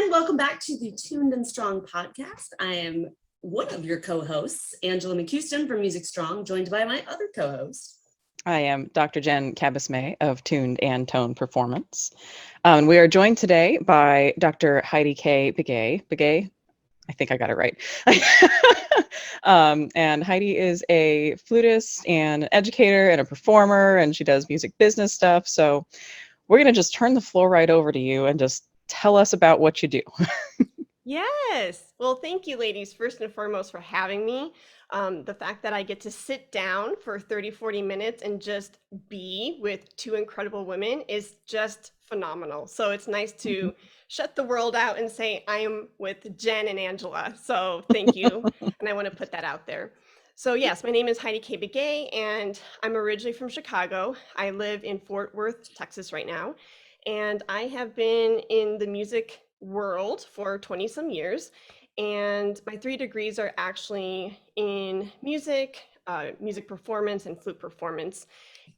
and welcome back to the Tuned and Strong podcast. I am one of your co-hosts, Angela McCuiston from Music Strong, joined by my other co-host. I am Dr. Jen Cabasmay of Tuned and Tone Performance. We are joined today by Dr. Heidi Kay Begay. Begay? I think I got it right. And Heidi is a flutist and an educator and a performer, and she does music business stuff. So we're going to just turn the floor right over to you and just tell us about what you do. Yes. Well, thank you, ladies, first and foremost, for having me. The fact that I get to sit down for 30, 40 minutes and just be with two incredible women is just phenomenal. So it's nice to shut the world out and say, I am with Jen and Angela. So thank you. And I want to put that out there. So yes, my name is Heidi Kay Begay, and I'm originally from Chicago. I live in Fort Worth, Texas right now. And I have been in the music world for 20 some years. And my 3 degrees are actually in music, music performance, and flute performance.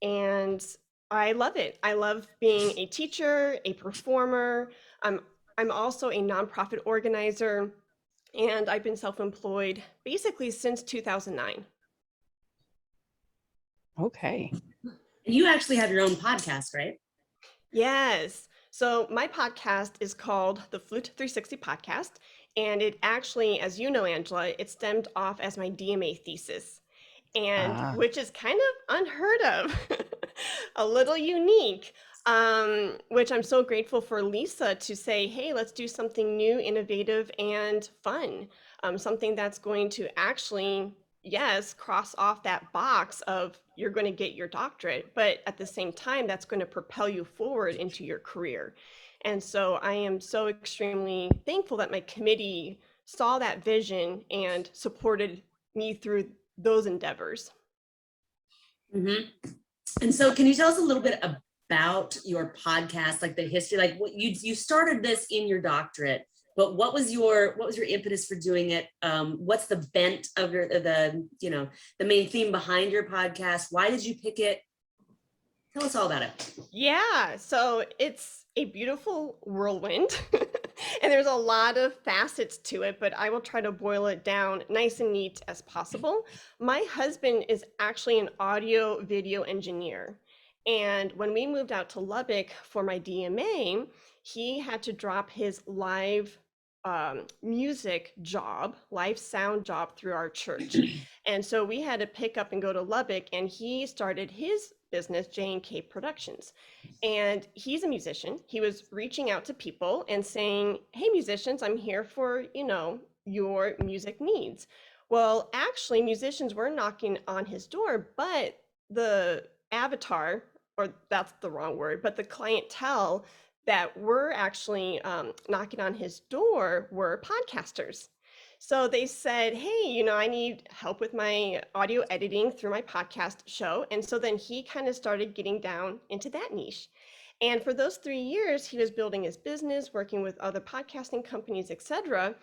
And I love it. I love being a teacher, a performer. I'm also a nonprofit organizer, and I've been self-employed basically since 2009. Okay. And you actually have your own podcast, right? Yes. So my podcast is called the Flute 360 Podcast. And it actually, as you know, Angela, it stemmed off as my DMA thesis, and which is kind of unheard of, a little unique, which I'm so grateful for Lisa to say, hey, let's do something new, innovative, and fun. Something that's going to actually, yes, cross off that box of you're going to get your doctorate, but at the same time, that's going to propel you forward into your career. And so I am so extremely thankful that my committee saw that vision and supported me through those endeavors. Mm-hmm. And so can you tell us a little bit about your podcast, like the history, like what you started this in your doctorate, but what was your impetus for doing it? What's the bent of the main theme behind your podcast? Why did you pick it? Tell us all about it. Yeah, so it's a beautiful whirlwind, and there's a lot of facets to it, but I will try to boil it down nice and neat as possible. My husband is actually an audio video engineer, and when we moved out to Lubbock for my DMA, he had to drop his live music job, live sound job through our church. And so we had to pick up and go to Lubbock, and he started his business, J&K Productions. And he's a musician. He was reaching out to people and saying, hey, musicians, I'm here for, your music needs. Well, actually, musicians were knocking on his door, but the avatar, or that's the wrong word, but the clientele that were actually knocking on his door were podcasters. So they said, hey, I need help with my audio editing through my podcast show. And so then he kind of started getting down into that niche. And for those 3 years, he was building his business, working with other podcasting companies, etc.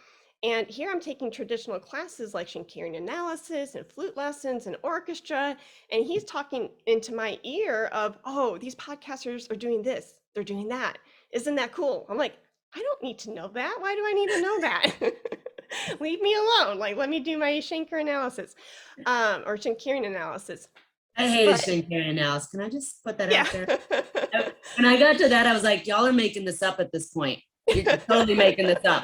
And here I'm taking traditional classes like Schenkerian analysis and flute lessons and orchestra. And he's talking into my ear of, oh, these podcasters are doing this, they're doing that. Isn't that cool? I'm like, I don't need to know that. Why do I need to know that? Leave me alone. Like, let me do my Schenker analysis, or Schenkerian analysis. I hated Schenkerian analysis. Can I just put that out there? When I got to that, I was like, y'all are making this up at this point. You're totally making this up.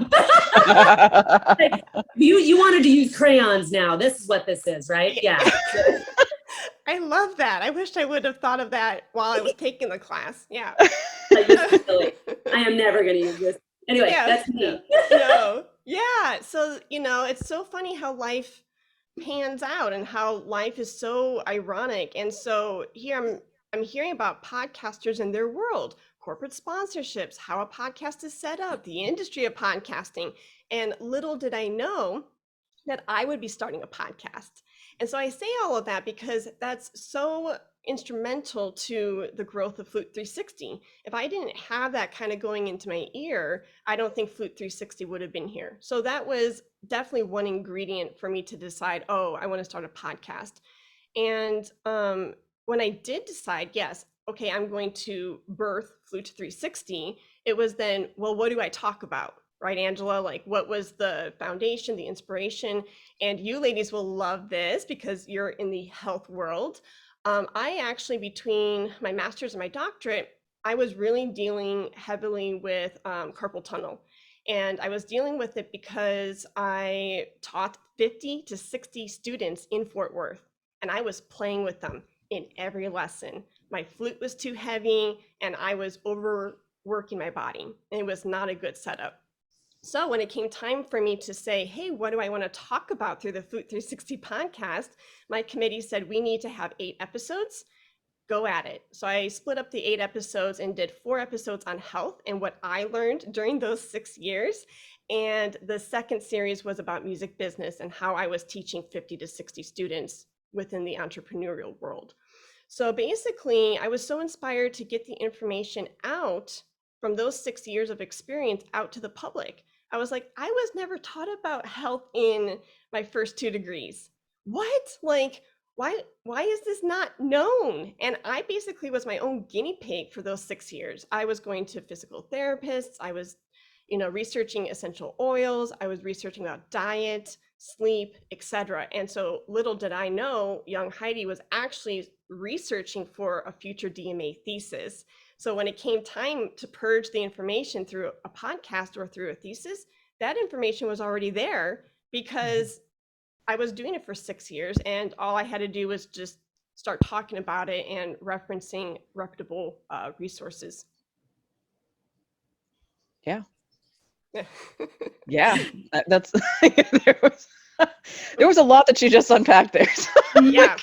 Like, you wanted to use crayons now. This is what this is, right? Yeah. I love that. I wish I would have thought of that while I was taking the class. Yeah. Like, this is silly. I am never going to use this. Anyway, that's me. No. Yeah. So, it's so funny how life pans out and how life is so ironic. And so here I'm hearing about podcasters and their world, corporate sponsorships, how a podcast is set up, the industry of podcasting. And little did I know that I would be starting a podcast. And so I say all of that because that's so instrumental to the growth of Flute 360. If I didn't have that kind of going into my ear, I don't think Flute 360 would have been here. So that was definitely one ingredient for me to decide, oh, I want to start a podcast. And when I did decide, yes, okay, I'm going to birth Flute 360, it was then, well, what do I talk about? right, Angela? Like, what was the foundation, the inspiration? And you ladies will love this because you're in the health world. I actually, between my master's and my doctorate, I was really dealing heavily with carpal tunnel. And I was dealing with it because I taught 50 to 60 students in Fort Worth, and I was playing with them in every lesson. My flute was too heavy, and I was overworking my body. It was not a good setup. So when it came time for me to say, hey, what do I want to talk about through the Flute 360 podcast, my committee said we need to have 8 episodes. Go at it. So I split up the 8 episodes and did 4 episodes on health and what I learned during those 6 years. And the second series was about music business and how I was teaching 50 to 60 students within the entrepreneurial world. So basically, I was so inspired to get the information out from those 6 years of experience out to the public. I was like, I was never taught about health in my first 2 degrees. What? Like, why is this not known? And I basically was my own guinea pig for those 6 years. I was going to physical therapists. I was, researching essential oils. I was researching about diet, sleep, etc. And so little did I know, young Heidi was actually researching for a future DMA thesis. So when it came time to purge the information through a podcast or through a thesis, that information was already there because I was doing it for 6 years, and all I had to do was just start talking about it and referencing reputable resources. Yeah. Yeah. Yeah. That's there was a lot that you just unpacked there. So, Yeah.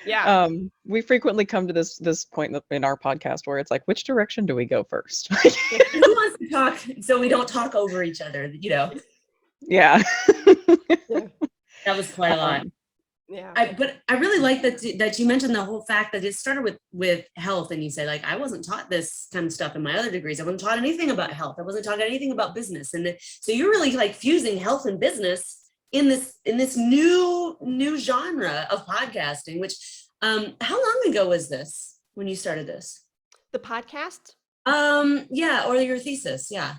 Yeah. We frequently come to this point in our podcast where it's like, which direction do we go first? Who wants to talk so we don't talk over each other, Yeah. Yeah. That was quite a lot. Yeah. But I really like that you mentioned the whole fact that it started with health, and you said, like, I wasn't taught this kind of stuff in my other degrees. I wasn't taught anything about health. I wasn't taught anything about business. And so you're really like fusing health and business in this new genre of podcasting, which how long ago was this when you started this? The podcast? Yeah, or your thesis, yeah.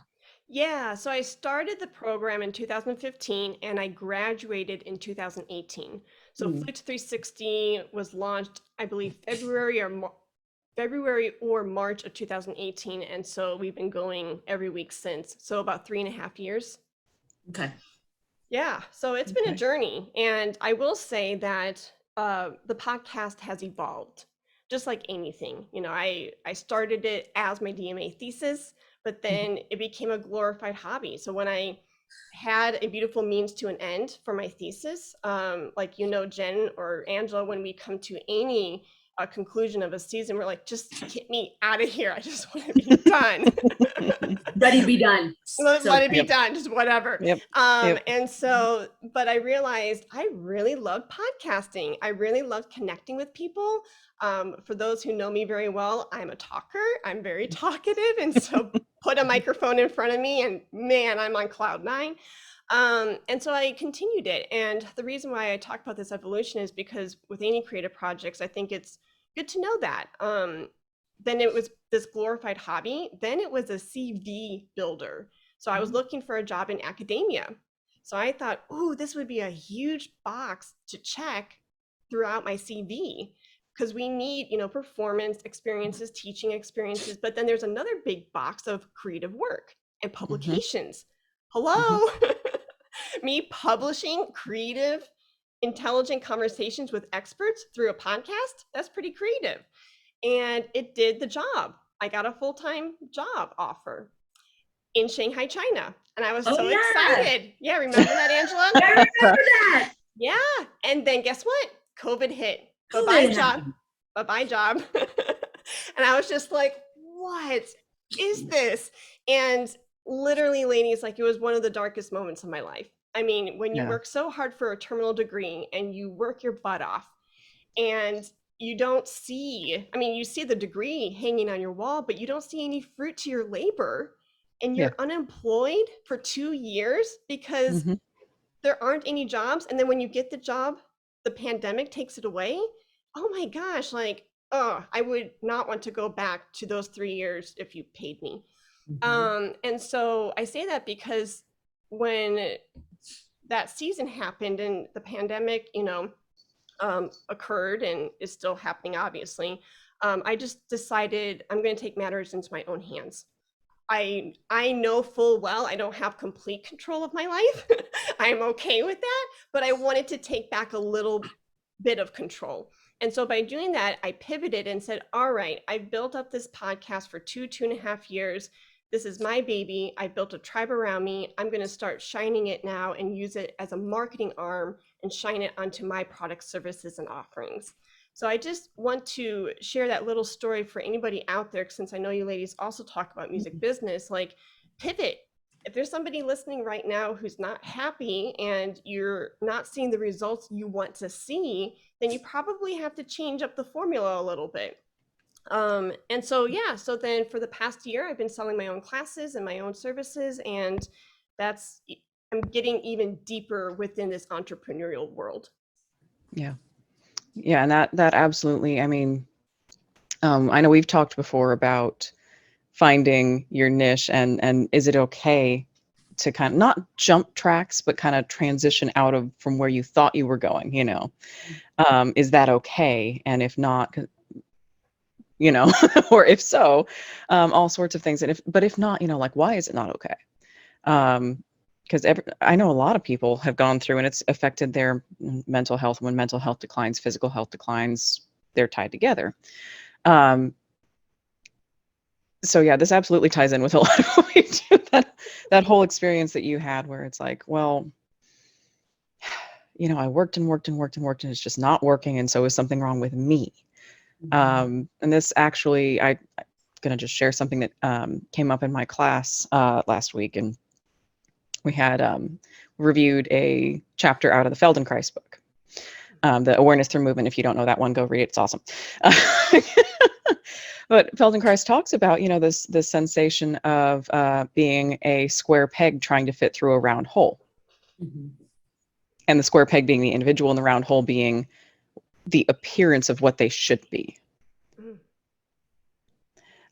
Yeah, so I started the program in 2015 and I graduated in 2018. So Flute 360 was launched, I believe, February or March of 2018. And so we've been going every week since. So about 3.5 years. Okay. Yeah, so it's been a journey. And I will say that the podcast has evolved, just like anything. I started it as my DMA thesis, but then it became a glorified hobby. So when I had a beautiful means to an end for my thesis, like, Jen or Angela, when we come to any conclusion of a season, we're like, just get me out of here. I just want to be done. Ready to be done. Let it be done, just whatever. Yep. And so, but I realized I really love podcasting. I really love connecting with people. For those who know me very well, I'm a talker. I'm very talkative. And so put a microphone in front of me and man, I'm on cloud 9. And so I continued it. And the reason why I talk about this evolution is because with any creative projects, I think it's good to know that. Then it was this glorified hobby. Then it was a CV builder. So I was looking for a job in academia. So I thought, oh, this would be a huge box to check throughout my CV because we need, performance experiences, teaching experiences. But then there's another big box of creative work and publications. Hello, me publishing creative, intelligent conversations with experts through a podcast. That's pretty creative. And it did the job. I got a full-time job offer in Shanghai, China. And I was so excited. Yeah, remember that, Angela? I remember that. Yeah. And then guess what? COVID hit. Bye-bye job. Bye-bye job. And I was just like, what is this? And literally, ladies, like it was one of the darkest moments of my life. I mean, when you work so hard for a terminal degree and you work your butt off and you don't see, you see the degree hanging on your wall, but you don't see any fruit to your labor. And you're unemployed for 2 years because there aren't any jobs. And then when you get the job, the pandemic takes it away. Oh my gosh, I would not want to go back to those 3 years if you paid me. And so I say that because when that season happened and the pandemic, occurred and is still happening, obviously, I just decided I'm going to take matters into my own hands. I know full well I don't have complete control of my life. I'm okay with that, but I wanted to take back a little bit of control. And so by doing that, I pivoted and said, all right, I've built up this podcast for 2.5 years. This is my baby. I built a tribe around me. I'm going to start shining it now and use it as a marketing arm and shine it onto my products, services, and offerings. So I just want to share that little story for anybody out there, since I know you ladies also talk about music business, like pivot. If there's somebody listening right now who's not happy and you're not seeing the results you want to see, then you probably have to change up the formula a little bit. And so, so then for the past year, I've been selling my own classes and my own services, and I'm getting even deeper within this entrepreneurial world. Yeah. Yeah. And that absolutely, I mean, I know we've talked before about finding your niche and is it okay to kind of not jump tracks, but kind of transition out of from where you thought you were going, is that okay? And if not, or if so, all sorts of things. But if not, like, why is it not okay? Because I know a lot of people have gone through and it's affected their mental health. When mental health declines, physical health declines, they're tied together. So yeah, this absolutely ties in with a lot of what we do. That whole experience that you had where it's like, well, I worked and worked and worked and worked and it's just not working. And so is something wrong with me? And this actually, I'm going to just share something that came up in my class last week. And we had reviewed a chapter out of the Feldenkrais book, the Awareness Through Movement. If you don't know that one, go read it. It's awesome. But Feldenkrais talks about, this sensation of being a square peg trying to fit through a round hole. And the square peg being the individual and the round hole being the appearance of what they should be.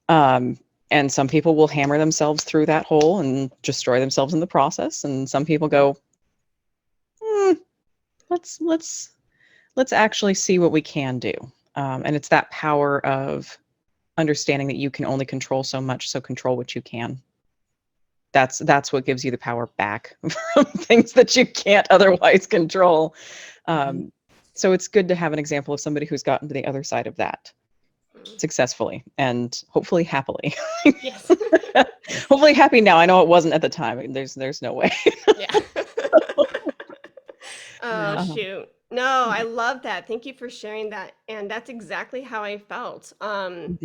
And some people will hammer themselves through that hole and destroy themselves in the process. And some people go, let's actually see what we can do. And it's that power of understanding that you can only control so much, so control what you can. That's what gives you the power back from things that you can't otherwise control. So it's good to have an example of somebody who's gotten to the other side of that successfully and hopefully happily. Yes. Hopefully happy now. I know it wasn't at the time. There's no way. Yeah. Oh, shoot. No, I love that. Thank you for sharing that. And that's exactly how I felt. And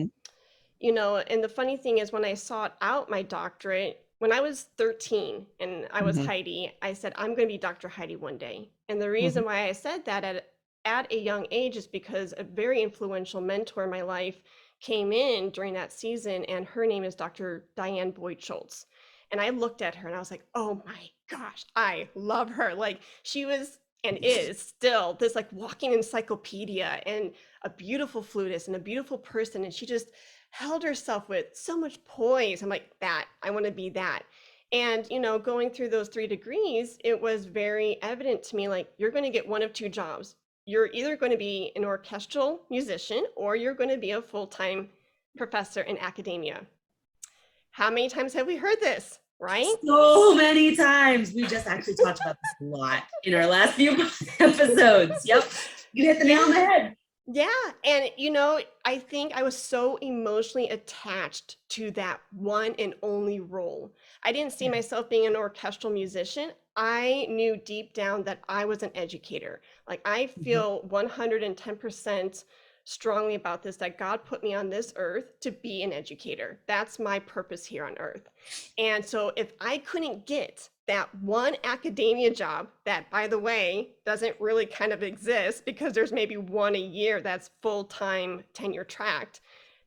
the funny thing is, when I sought out my doctorate, when I was 13 and I was Heidi, I said, I'm going to be Dr. Heidi one day. And the reason why I said that at a young age is because a very influential mentor in my life came in during that season, and her name is Dr. Diane Boyd Schultz. And I looked at her and I was like, oh my gosh, I love her. Like, she was and is still this like walking encyclopedia and a beautiful flutist and a beautiful person. And she just held herself with so much poise. I'm like, I want to be that. And, going through those 3 degrees, it was very evident to me, like, you're going to get one of 2 jobs. You're either going to be an orchestral musician or you're going to be a full-time professor in academia. How many times have we heard this, right? So many times. We just actually talked about this a lot in our last few episodes. Yep. You hit the nail on the head. Yeah. And, I think I was so emotionally attached to that one and only role. I didn't see myself being an orchestral musician. I knew deep down that I was an educator. Like, I feel 110% strongly about this, that God put me on this earth to be an educator. That's my purpose here on earth. And so if I couldn't get that one academia job that, by the way, doesn't really kind of exist because there's maybe one a year that's full-time tenure tracked,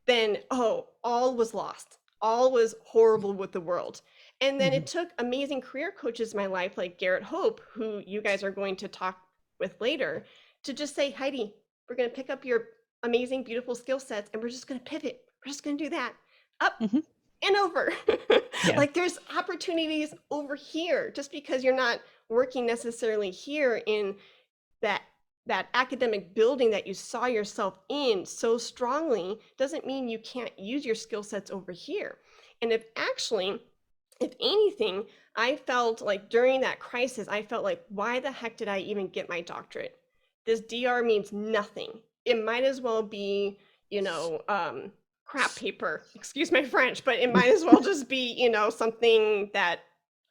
then, all was lost. All was horrible with the world. And then it took amazing career coaches in my life, like Garrett Hope, who you guys are going to talk with later, to just say, Heidi, we're going to pick up your amazing, beautiful skill sets and we're just going to pivot. We're just going to do that up and over. Yeah. Like there's opportunities over here. Just because you're not working necessarily here in that academic building that you saw yourself in so strongly doesn't mean you can't use your skill sets over here. And if anything, I felt like during that crisis, I felt like, why the heck did I even get my doctorate? This DR means nothing. It might as well be, crap paper, excuse my French, but it might as well just be, something that,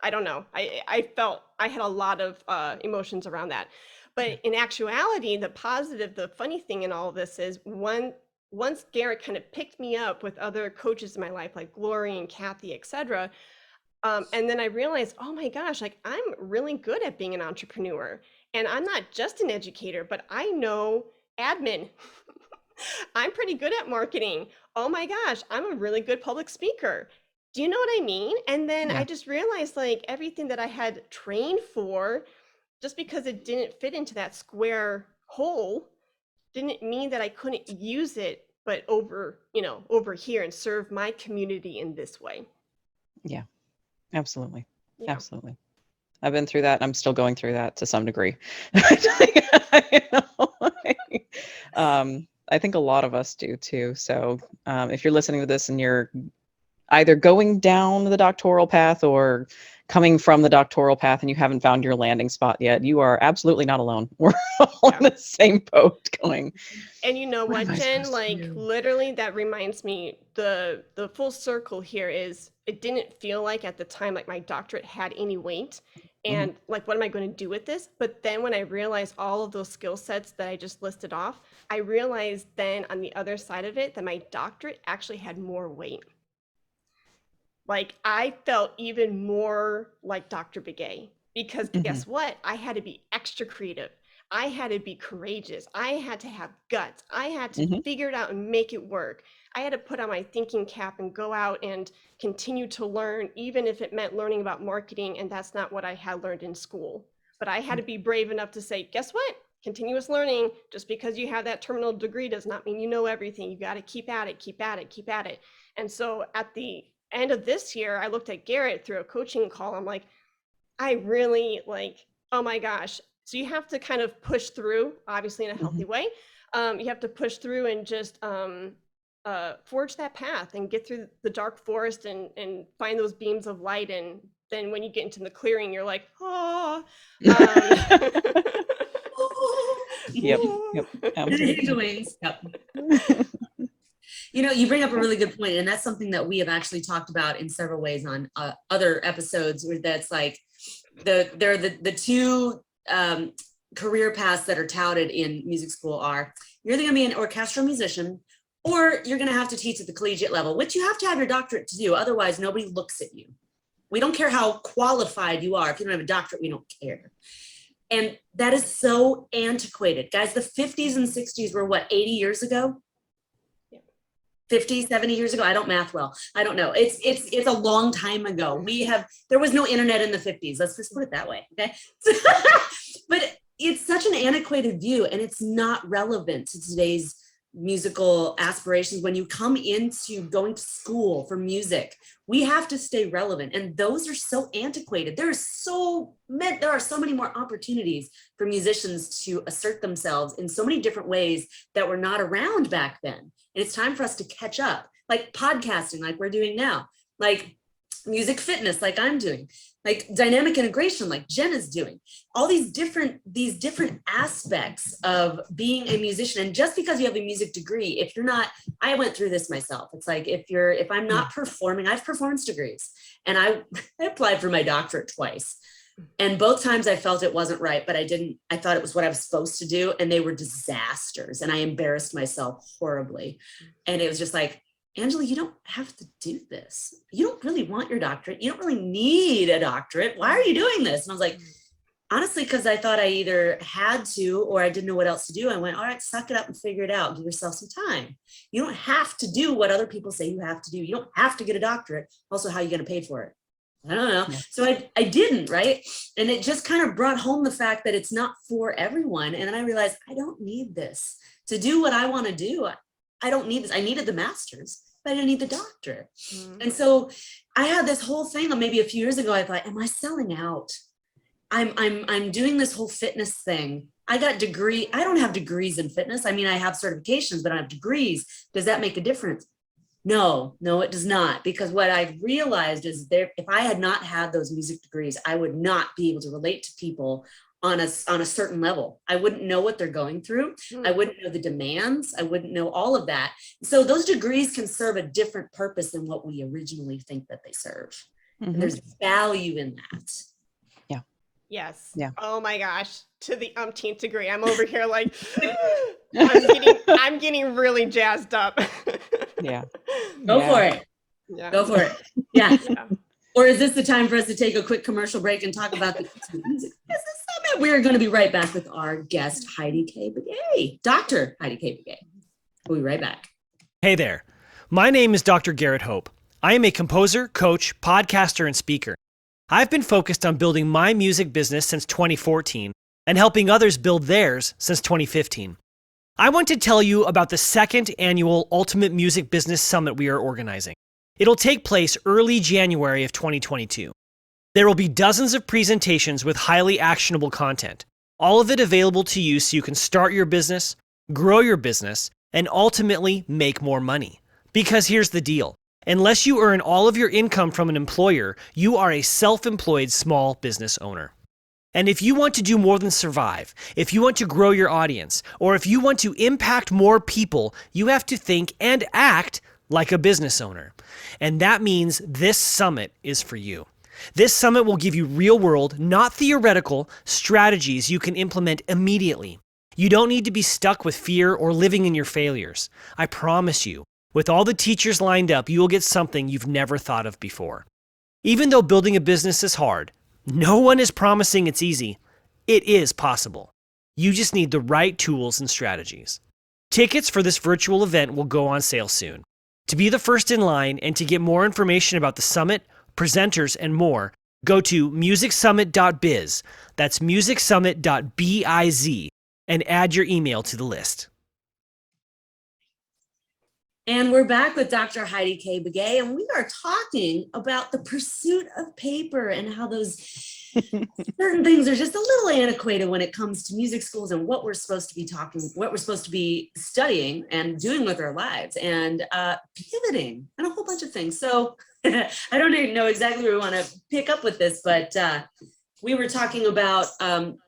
I don't know. I felt I had a lot of emotions around that. But in actuality, the positive, the funny thing in all of this is once Garrett kind of picked me up with other coaches in my life, like Glory and Kathy, etc. And then I realized, oh my gosh, like I'm really good at being an entrepreneur. And I'm not just an educator, but I know admin. I'm pretty good at marketing. Oh my gosh, I'm a really good public speaker. Do you know what I mean? And then I just realized like everything that I had trained for, just because it didn't fit into that square hole, didn't mean that I couldn't use it, but over here and serve my community in this way. Yeah, absolutely. Yeah. Absolutely. I've been through that. And I'm still going through that to some degree. I think a lot of us do too. So if you're listening to this and you're either going down the doctoral path or coming from the doctoral path and you haven't found your landing spot yet, you are absolutely not alone. We're all in the same boat going. And you know what, Jen, like do? literally that reminds me, the full circle here is it didn't feel like at the time like my doctorate had any weight. And like, what am I going to do with this? But then when I realized all of those skill sets that I just listed off, I realized then on the other side of it that my doctorate actually had more weight. Like I felt even more like Dr. Begay because guess what? I had to be extra creative. I had to be courageous. I had to have guts. I had to figure it out and make it work. I had to put on my thinking cap and go out and continue to learn, even if it meant learning about marketing. And that's not what I had learned in school. But I had to be brave enough to say, guess what? Continuous learning, just because you have that terminal degree does not mean you know everything. You got to keep at it, keep at it, keep at it. And so at the end of this year, I looked at Garrett through a coaching call. I'm like, I really like, oh my gosh. So you have to kind of push through, obviously in a healthy way. You have to push through and just forge that path and get through the dark forest and find those beams of light. And then when you get into the clearing, you're like, oh. Yep. Absolutely. Yep. You bring up a really good point, and that's something that we have actually talked about in several ways on other episodes, where that's like the two career paths that are touted in music school are you're either going to be an orchestral musician or you're going to have to teach at the collegiate level, which you have to have your doctorate to do. Otherwise, nobody looks at you. We don't care how qualified you are. If you don't have a doctorate, we don't care. And that is so antiquated. Guys, the 50s and 60s were what, 80 years ago? 50, 70 years ago. I don't math well. I don't know. It's a long time ago. There was no internet in the 50s. Let's just put it that way. Okay. But it's such an antiquated view, and it's not relevant to today's musical aspirations. When you come into going to school for music, we have to stay relevant. And those are so antiquated. There are so many more opportunities for musicians to assert themselves in so many different ways that were not around back then. And it's time for us to catch up, like podcasting, like we're doing now, like music fitness, like I'm doing, like dynamic integration, like Jen is doing, all these different aspects of being a musician. And just because you have a music degree, if you're not, I went through this myself. It's like, if I'm not performing, I have performance degrees, and I applied for my doctorate twice. And both times I felt it wasn't right, but I thought it was what I was supposed to do. And they were disasters. And I embarrassed myself horribly. And it was just like, Angela, you don't have to do this. You don't really want your doctorate. You don't really need a doctorate. Why are you doing this? And I was like, honestly, because I thought I either had to, or I didn't know what else to do. I went, all right, suck it up and figure it out. Give yourself some time. You don't have to do what other people say you have to do. You don't have to get a doctorate. Also, how are you going to pay for it? I don't know. So I didn't, right? And it just kind of brought home the fact that it's not for everyone. And then I realized I don't need this to do what I want to do. I don't need this. I needed the master's. but I didn't need the doctorate. Mm. And so I had this whole thing maybe a few years ago. I thought, am I selling out? I'm doing this whole fitness thing. I don't have degrees in fitness. I mean, I have certifications, but I don't have degrees. Does that make a difference? No, it does not. Because what I realized is if I had not had those music degrees, I would not be able to relate to people on a certain level. I wouldn't know what they're going through. I wouldn't know the demands. I wouldn't know all of that. So those degrees can serve a different purpose than what we originally think that they serve. And there's value in that. Yes. Yeah. Oh my gosh. To the umpteenth degree. I'm over here like I'm getting really jazzed up. Yeah. Go for it. Yeah. Go for it. Yeah. Yeah. Or is this the time for us to take a quick commercial break and talk about the Music Business Summit? We're going to be right back with our guest, Heidi Kay Begay, Dr. Heidi Kay Begay. We'll be right back. Hey there. My name is Dr. Garrett Hope. I am a composer, coach, podcaster, and speaker. I've been focused on building my music business since 2014 and helping others build theirs since 2015. I want to tell you about the second annual Ultimate Music Business Summit we are organizing. It'll take place early January of 2022. There will be dozens of presentations with highly actionable content, all of it available to you so you can start your business, grow your business, and ultimately make more money. Because here's the deal. Unless you earn all of your income from an employer, you are a self-employed small business owner. And if you want to do more than survive, if you want to grow your audience, or if you want to impact more people, you have to think and act like a business owner. And that means this summit is for you. This summit will give you real-world, not theoretical, strategies you can implement immediately. You don't need to be stuck with fear or living in your failures. I promise you, with all the teachers lined up, you will get something you've never thought of before. Even though building a business is hard, no one is promising it's easy. It is possible. You just need the right tools and strategies. Tickets for this virtual event will go on sale soon. To be the first in line and to get more information about the summit, presenters, and more, go to musicsummit.biz. That's musicsummit.biz and add your email to the list. And we're back with Dr. Heidi Kay Begay, and we are talking about the pursuit of paper and how those certain things are just a little antiquated when it comes to music schools and what we're supposed to be studying and doing with our lives, and pivoting and a whole bunch of things. So I don't even know exactly where we want to pick up with this, but we were talking about,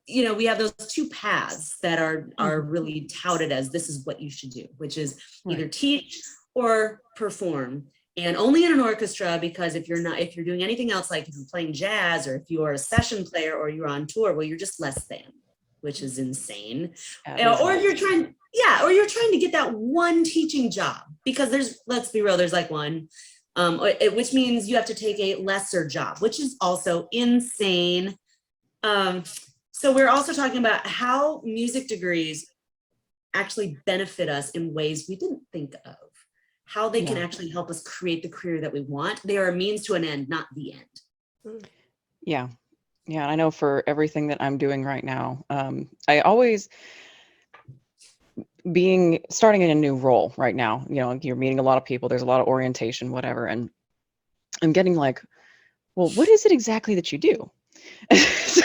we have those two paths that are really touted as this is what you should do, which is either teach or perform, and only in an orchestra, because if you're doing anything else, like if you're playing jazz or if you're a session player or you're on tour, well, you're just less than, which is insane. Or you're trying to get that one teaching job, because let's be real, there's like one. Which means you have to take a lesser job, which is also insane. So we're also talking about how music degrees actually benefit us in ways we didn't think of, how they can actually help us create the career that we want. They are a means to an end, not the end. Yeah. Yeah. I know for everything that I'm doing right now, I always starting in a new role right now, you're meeting a lot of people, there's a lot of orientation, whatever. And I'm getting like, well, what is it exactly that you do? So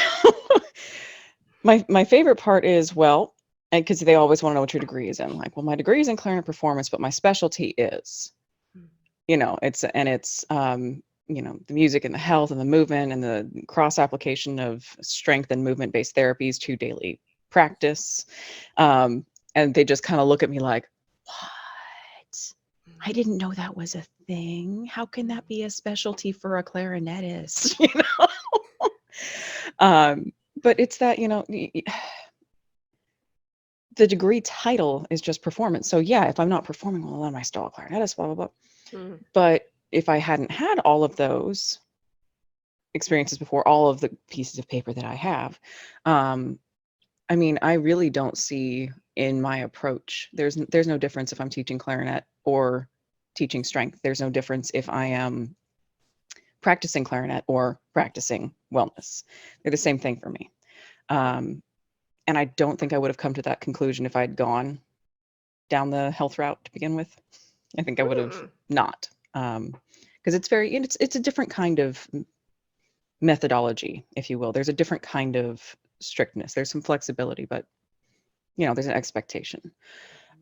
my favorite part is, well, and because they always want to know what your degree is in. Like, well, my degree is in clarinet performance, but my specialty is, it's the music and the health and the movement and the cross application of strength and movement based therapies to daily practice. And they just kind of look at me like, what? I didn't know that was a thing. How can that be a specialty for a clarinetist? But it's that, the degree title is just performance. So yeah, if I'm not performing, well, am I still a clarinetist, blah, blah, blah. But if I hadn't had all of those experiences before, all of the pieces of paper that I have, I really don't see in my approach, there's no difference if I'm teaching clarinet or teaching strength. There's no difference if I am practicing clarinet or practicing wellness. They're the same thing for me. And I don't think I would have come to that conclusion if I'd gone down the health route to begin with. I think I would have not, because it's a different kind of methodology, if you will. There's a different kind of strictness. There's some flexibility, but there's an expectation.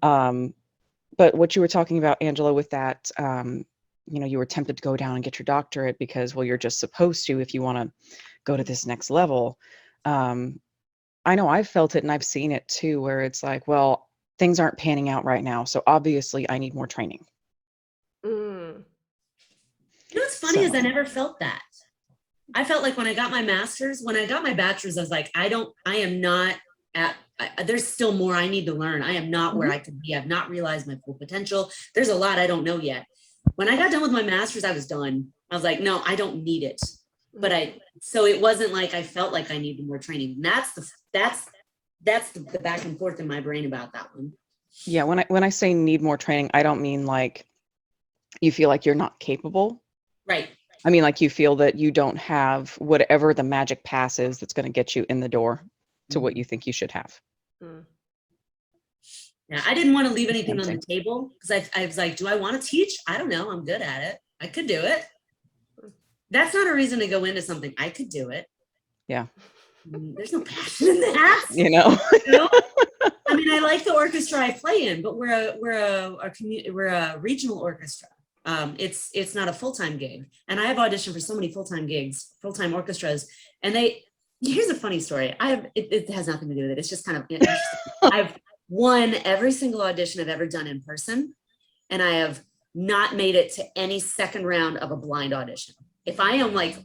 But what you were talking about, Angela, with that, you were tempted to go down and get your doctorate because, well, you're just supposed to if you want to go to this next level. I know I've felt it and I've seen it too, where it's like, well, things aren't panning out right now, so obviously I need more training. What's funny is I never felt that. I felt like when I got my master's, when I got my bachelor's, I was like, there's still more I need to learn. I am not where I could be. I've not realized my full potential. There's a lot I don't know yet. When I got done with my master's, I was done. I was like, no, I don't need it. So it wasn't like I felt like I needed more training. And that's the back and forth in my brain about that one. Yeah. When I say need more training, I don't mean like you feel like you're not capable. Right. I mean, like you feel that you don't have whatever the magic pass is that's going to get you in the door to what you think you should have. Yeah, I didn't want to leave anything on the table because I was like, do I want to teach? I don't know. I'm good at it. I could do it. That's not a reason to go into something. I could do it. Yeah. There's no passion in that. I mean, I like the orchestra I play in, but we're a regional orchestra. It's not a full-time gig, and I have auditioned for so many full-time gigs, full-time orchestras, and here's a funny story. It has nothing to do with it. It's just kind of interesting. I've won every single audition I've ever done in person, and I have not made it to any second round of a blind audition. If I am like,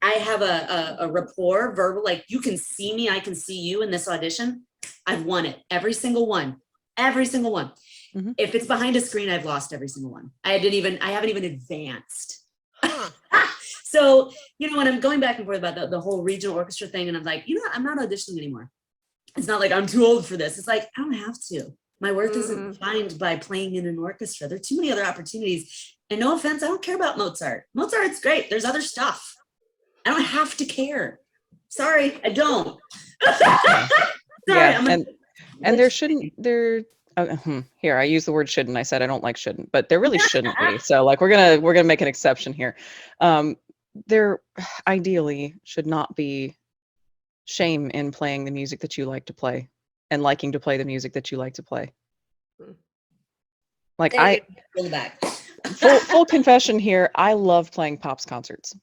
I have a rapport, verbal, like you can see me, I can see you in this audition, I've won it. Every single one. Mm-hmm. If it's behind a screen, I've lost every single one. I haven't even advanced. So, when I'm going back and forth about the whole regional orchestra thing, and I'm like, I'm not auditioning anymore. It's not like I'm too old for this. It's like, I don't have to. My worth isn't defined by playing in an orchestra. There are too many other opportunities. And no offense, I don't care about Mozart. Mozart's great. There's other stuff. I don't have to care. Sorry, I don't. Sorry, and there shouldn't here, I use the word shouldn't. I said I don't like shouldn't, but there really shouldn't be. So like we're gonna make an exception here. There ideally should not be shame in playing the music that you like to play and liking to play the music that you like to play. Like full confession here, I love playing Pops concerts.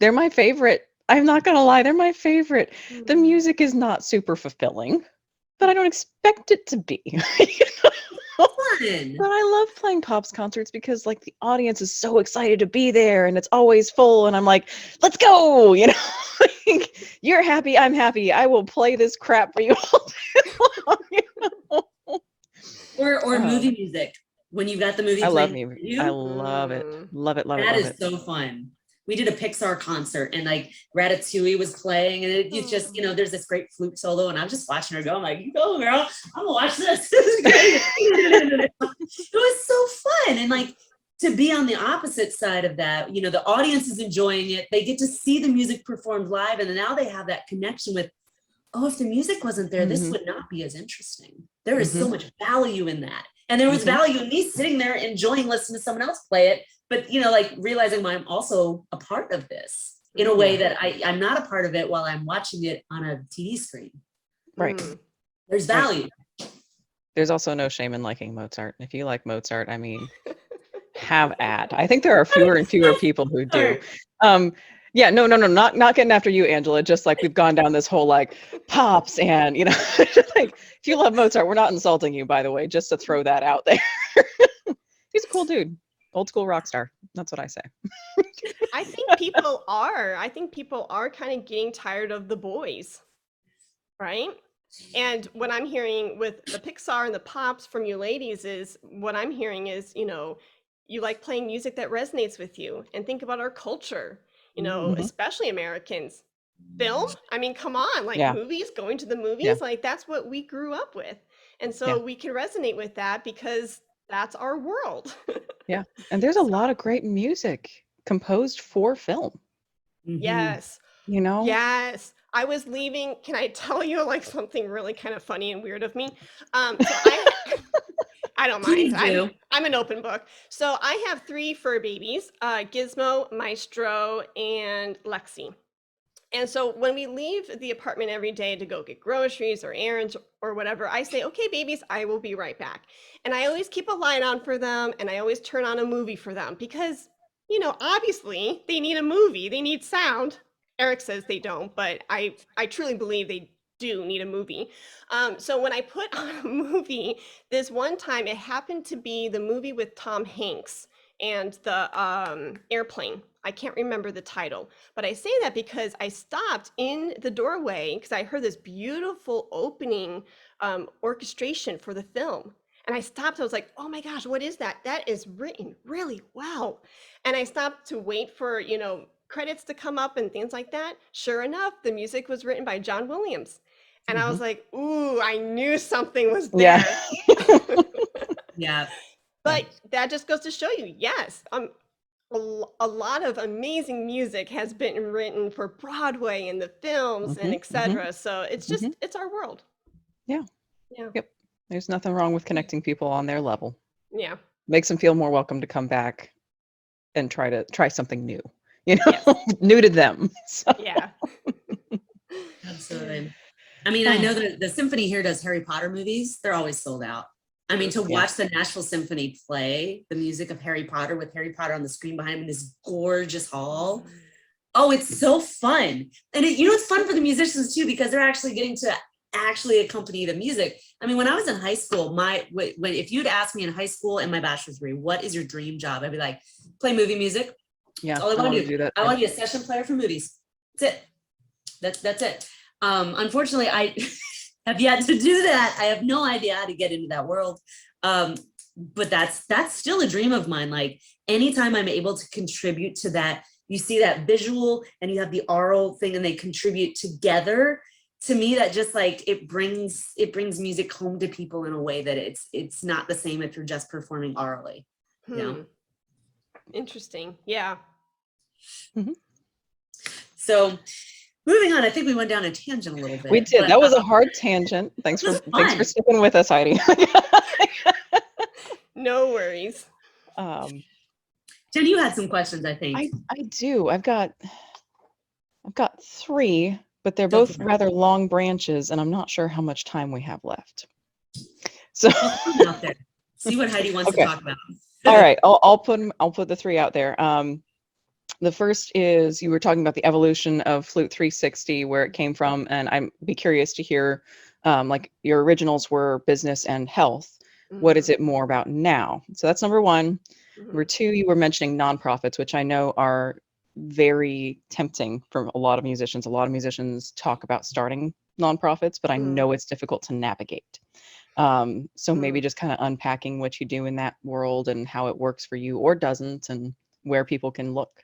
They're my favorite. I'm not gonna lie, they're my favorite. The music is not super fulfilling, but I don't expect it to be. But I love playing Pops concerts because like the audience is so excited to be there and it's always full and I'm like, let's go, like, you're happy, I'm happy. I will play this crap for you all day long, Or movie music. When you've got the movie I love playing music. I love it. Love it. That is so fun. We did a Pixar concert and like Ratatouille was playing and it's just, there's this great flute solo and I'm just watching her go. I'm like, you go girl, I'm gonna watch this. This is great. It was so fun. And like to be on the opposite side of that, the audience is enjoying it. They get to see the music performed live. And now they have that connection with, oh, if the music wasn't there, this would not be as interesting. There is so much value in that. And there was value in me sitting there enjoying listening to someone else play it. But, like realizing I'm also a part of this in a way that I'm not a part of it while I'm watching it on a TV screen. Right. There's value. There's also no shame in liking Mozart. If you like Mozart, I mean, have at. I think there are fewer and fewer people who do. Yeah, no, not getting after you, Angela. Just like we've gone down this whole like Pops and, just like if you love Mozart, we're not insulting you, by the way, just to throw that out there. He's a cool dude. Old school rock star. That's what I say. I think people are kind of getting tired of the boys, right? And what I'm hearing with the Pixar and the Pops from you ladies is you like playing music that resonates with you. And think about our culture, especially Americans. Film, I mean, come on, like movies, going to the movies, like that's what we grew up with. And so we can resonate with that because that's our world. Yeah. And there's a lot of great music composed for film. Yes. Yes. I was leaving. Can I tell you like something really kind of funny and weird of me? I don't Please mind. do. I'm an open book. So I have 3 fur babies, Gizmo, Maestro, and Lexi. And so when we leave the apartment every day to go get groceries or errands or whatever, I say, okay, babies, I will be right back. And I always keep a light on for them, and I always turn on a movie for them because, obviously they need a movie, they need sound. Eric says they don't, but I truly believe they do need a movie. So when I put on a movie, this one time it happened to be the movie with Tom Hanks and the airplane. I can't remember the title, but I say that because I stopped in the doorway because I heard this beautiful opening orchestration for the film. And I stopped. I was like, oh my gosh, what is that? That is written really well. And I stopped to wait for, credits to come up and things like that. Sure enough, the music was written by John Williams. And I was like, ooh, I knew something was there. Yeah. Yeah. But that just goes to show you, yes, a lot of amazing music has been written for Broadway and the films and etc. So it's just, it's our world. Yeah. Yeah. Yep. There's nothing wrong with connecting people on their level. Yeah. Makes them feel more welcome to come back and try something new, Yes. new to them. So. Yeah. Absolutely. I mean, I know that the symphony here does Harry Potter movies. They're always sold out. I mean, to watch the Nashville Symphony play the music of Harry Potter with Harry Potter on the screen behind him in this gorgeous hall. Oh, it's so fun. And it's fun for the musicians too, because they're actually getting to actually accompany the music. I mean, when I was in high school, if you'd asked me in high school and my bachelor's degree, what is your dream job? I'd be like, play movie music. Yeah. That's all I want to do. That. I want to be a session player for movies. That's it. That's it. Unfortunately, I have yet to do that. I have no idea how to get into that world. But that's still a dream of mine. Like anytime I'm able to contribute to that, you see that visual and you have the oral thing and they contribute together. To me, that just like it brings music home to people in a way that it's not the same if you're just performing orally. Interesting. Yeah. So moving on, I think we went down a tangent a little bit. We did. That was a hard tangent. Thanks for sticking with us, Heidi. No worries. Jen, you had some questions, I think. I do. I've got 3, but they're both rather long branches, and I'm not sure how much time we have left. So out there. See what Heidi wants to talk about. All right, I'll put the 3 out there. The first is you were talking about the evolution of Flute 360, where it came from, and I'd be curious to hear, like your originals were business and health. What is it more about now? So that's number 1. Number 2, you were mentioning nonprofits, which I know are very tempting for a lot of musicians. A lot of musicians talk about starting nonprofits, but I know it's difficult to navigate. So maybe just kind of unpacking what you do in that world and how it works for you or doesn't, and where people can look.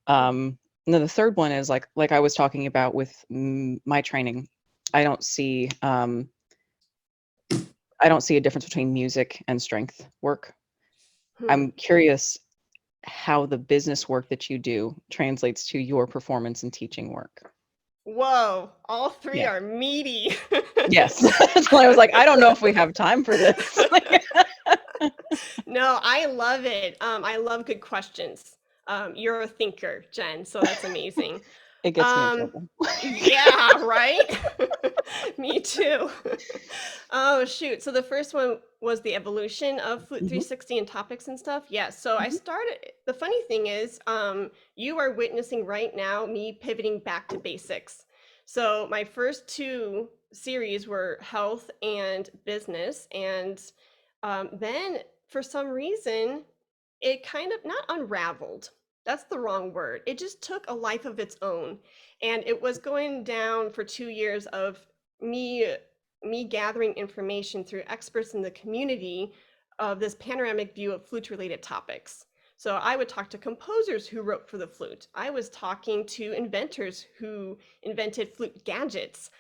And then the third one is like I was talking about with my training. I don't see a difference between music and strength work. I'm curious how the business work that you do translates to your performance and teaching work. Whoa, all 3 are meaty. Yes. That's why I was like, I don't know if we have time for this. No, I love it. I love good questions. You're a thinker, Jen, so that's amazing. It gets me in trouble. Yeah, right? Me too. Oh, shoot. So the first one was the evolution of Flute 360 and topics and stuff. Yeah, so I started, the funny thing is, you are witnessing right now me pivoting back to basics. So my first 2 series were health and business. And then for some reason, it kind of not unraveled. That's the wrong word. It just took a life of its own. And it was going down for 2 years of me gathering information through experts in the community of this panoramic view of flute related topics. So I would talk to composers who wrote for the flute. I was talking to inventors who invented flute gadgets,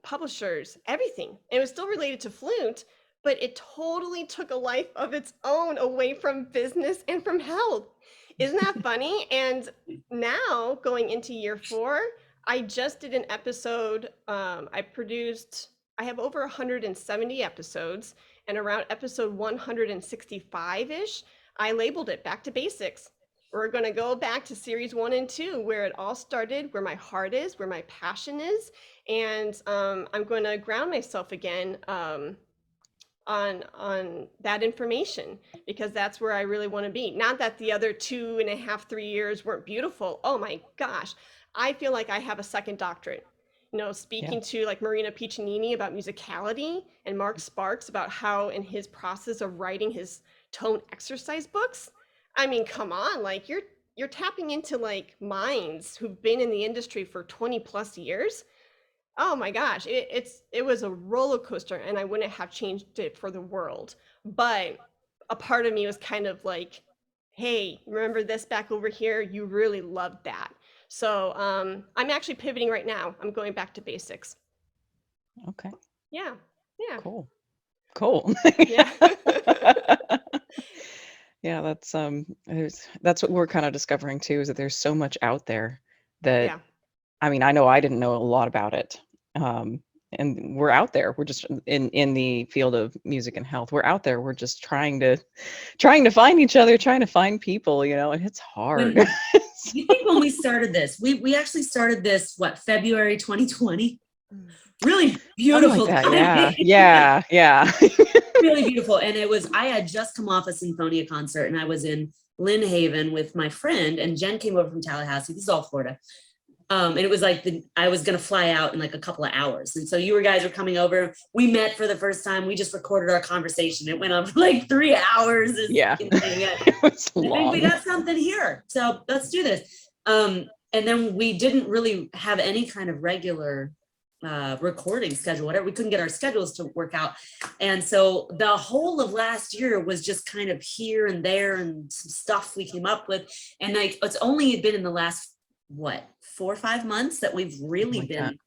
publishers, everything. And it was still related to flute, but it totally took a life of its own away from business and from health. Isn't that funny? And now going into year 4, I just did an episode. I have over 170 episodes, And around episode 165-ish, I labeled it Back to Basics. We're going to go back to series 1 and 2, where it all started, where my heart is, where my passion is. And I'm going to ground myself again on that information, because that's where I really want to be. Not that the other 2.5, 3 years weren't beautiful. Oh my gosh. I feel like I have a second doctorate. Speaking to like Marina Piccinini about musicality, and Mark Sparks about how in his process of writing his tone exercise books. I mean, come on, like you're tapping into like minds who've been in the industry for 20 plus years. Oh my gosh, it was a roller coaster, and I wouldn't have changed it for the world. But a part of me was kind of like, hey, remember this back over here? You really loved that. So I'm actually pivoting right now. I'm going back to basics. Okay. Yeah. Cool. Yeah. Yeah, that's what we're kind of discovering too, is that there's so much out there that, Yeah. I mean, I know I didn't know a lot about it. And we're out there. We're just in the field of music and health. We're out there. We're just trying to find each other, trying to find people, and it's hard. You think when we started this, we actually started this, February 2020? Really beautiful. Like that. Yeah. Really beautiful. And I had just come off a Symphonia concert, and I was in Lynn Haven with my friend, and Jen came over from Tallahassee. This is all Florida. And it was like I was going to fly out in like a couple of hours. And so you guys were coming over. We met for the first time. We just recorded our conversation. It went on for like 3 hours. Yeah. It was long. I think we got something here. So let's do this. And then we didn't really have any kind of regular recording schedule, whatever. We couldn't get our schedules to work out. And so the whole of last year was just kind of here and there and some stuff we came up with. And like, it's only been in the last, 4 or 5 months that we've really been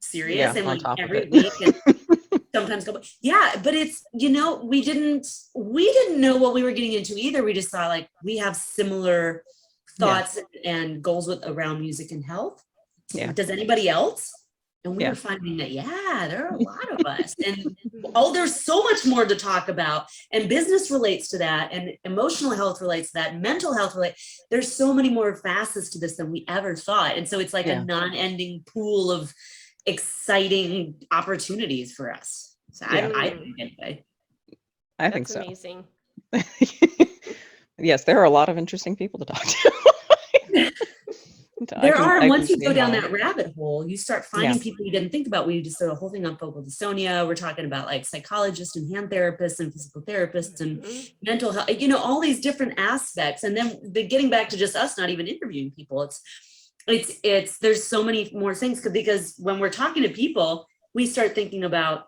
serious, and like every week and sometimes go, but it's, we didn't know what we were getting into either. We just thought like we have similar thoughts and goals around music and health. Does anybody else? And we were finding that, there are a lot of us. And there's so much more to talk about. And business relates to that. And emotional health relates to that. Mental health relates. There's so many more facets to this than we ever thought. And so it's like a non-ending pool of exciting opportunities for us. So I think anyway. I think so. Amazing. Yes, there are a lot of interesting people to talk to. Once you go down that rabbit hole, you start finding people you didn't think about. We just did a whole thing on focal dystonia. We're talking about like psychologists and hand therapists and physical therapists and mental health, all these different aspects. And then getting back to just us not even interviewing people, it's there's so many more things, because when we're talking to people, we start thinking about,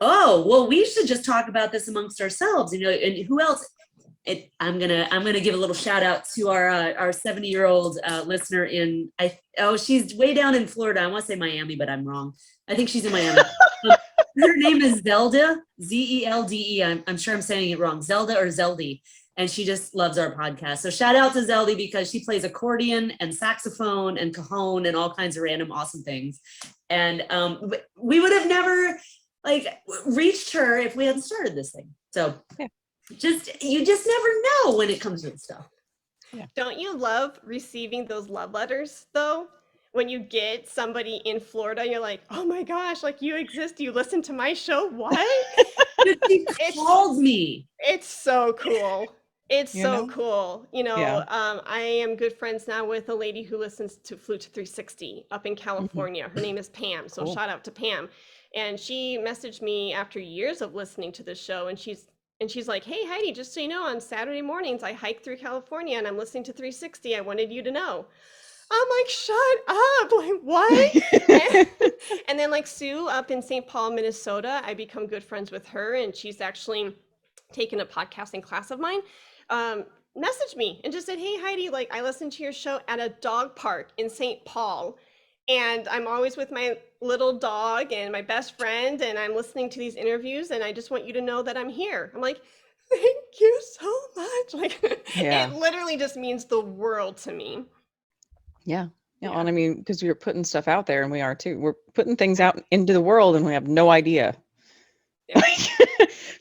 we should just talk about this amongst ourselves, and who else? I'm gonna give a little shout out to our 70-year-old listener she's way down in Florida. I want to say Miami, but I'm wrong. I think she's in Miami. Her name is Zelda, Zelde. I'm sure I'm saying it wrong, Zelda or Zeldy, and she just loves our podcast. So shout out to Zeldy, because she plays accordion and saxophone and cajon and all kinds of random awesome things. And we would have never reached her if we hadn't started this thing. So. Yeah. You just never know when it comes with stuff. Don't you love receiving those love letters though? When you get somebody in Florida, you're like, oh my gosh, like you exist. You listen to my show. What? She called me. It's so cool. It's so cool. I am good friends now with a lady who listens to Flute 360 up in California. Her name is Pam. So shout out to Pam. And she messaged me after years of listening to the show, and she's like, hey, Heidi, just so you know, on Saturday mornings, I hike through California and I'm listening to 360. I wanted you to know. I'm like, shut up. Like, what? And then like Sue up in St. Paul, Minnesota, I become good friends with her. And she's actually taken a podcasting class of mine. Messaged me and just said, hey, Heidi, like I listened to your show at a dog park in St. Paul. And I'm always with my little dog and my best friend, and I'm listening to these interviews, and I just want you to know that I'm here. I'm like, thank you so much. Like, it literally just means the world to me. Yeah. And I mean, because you're putting stuff out there, and we are too. We're putting things out into the world, and we have no idea.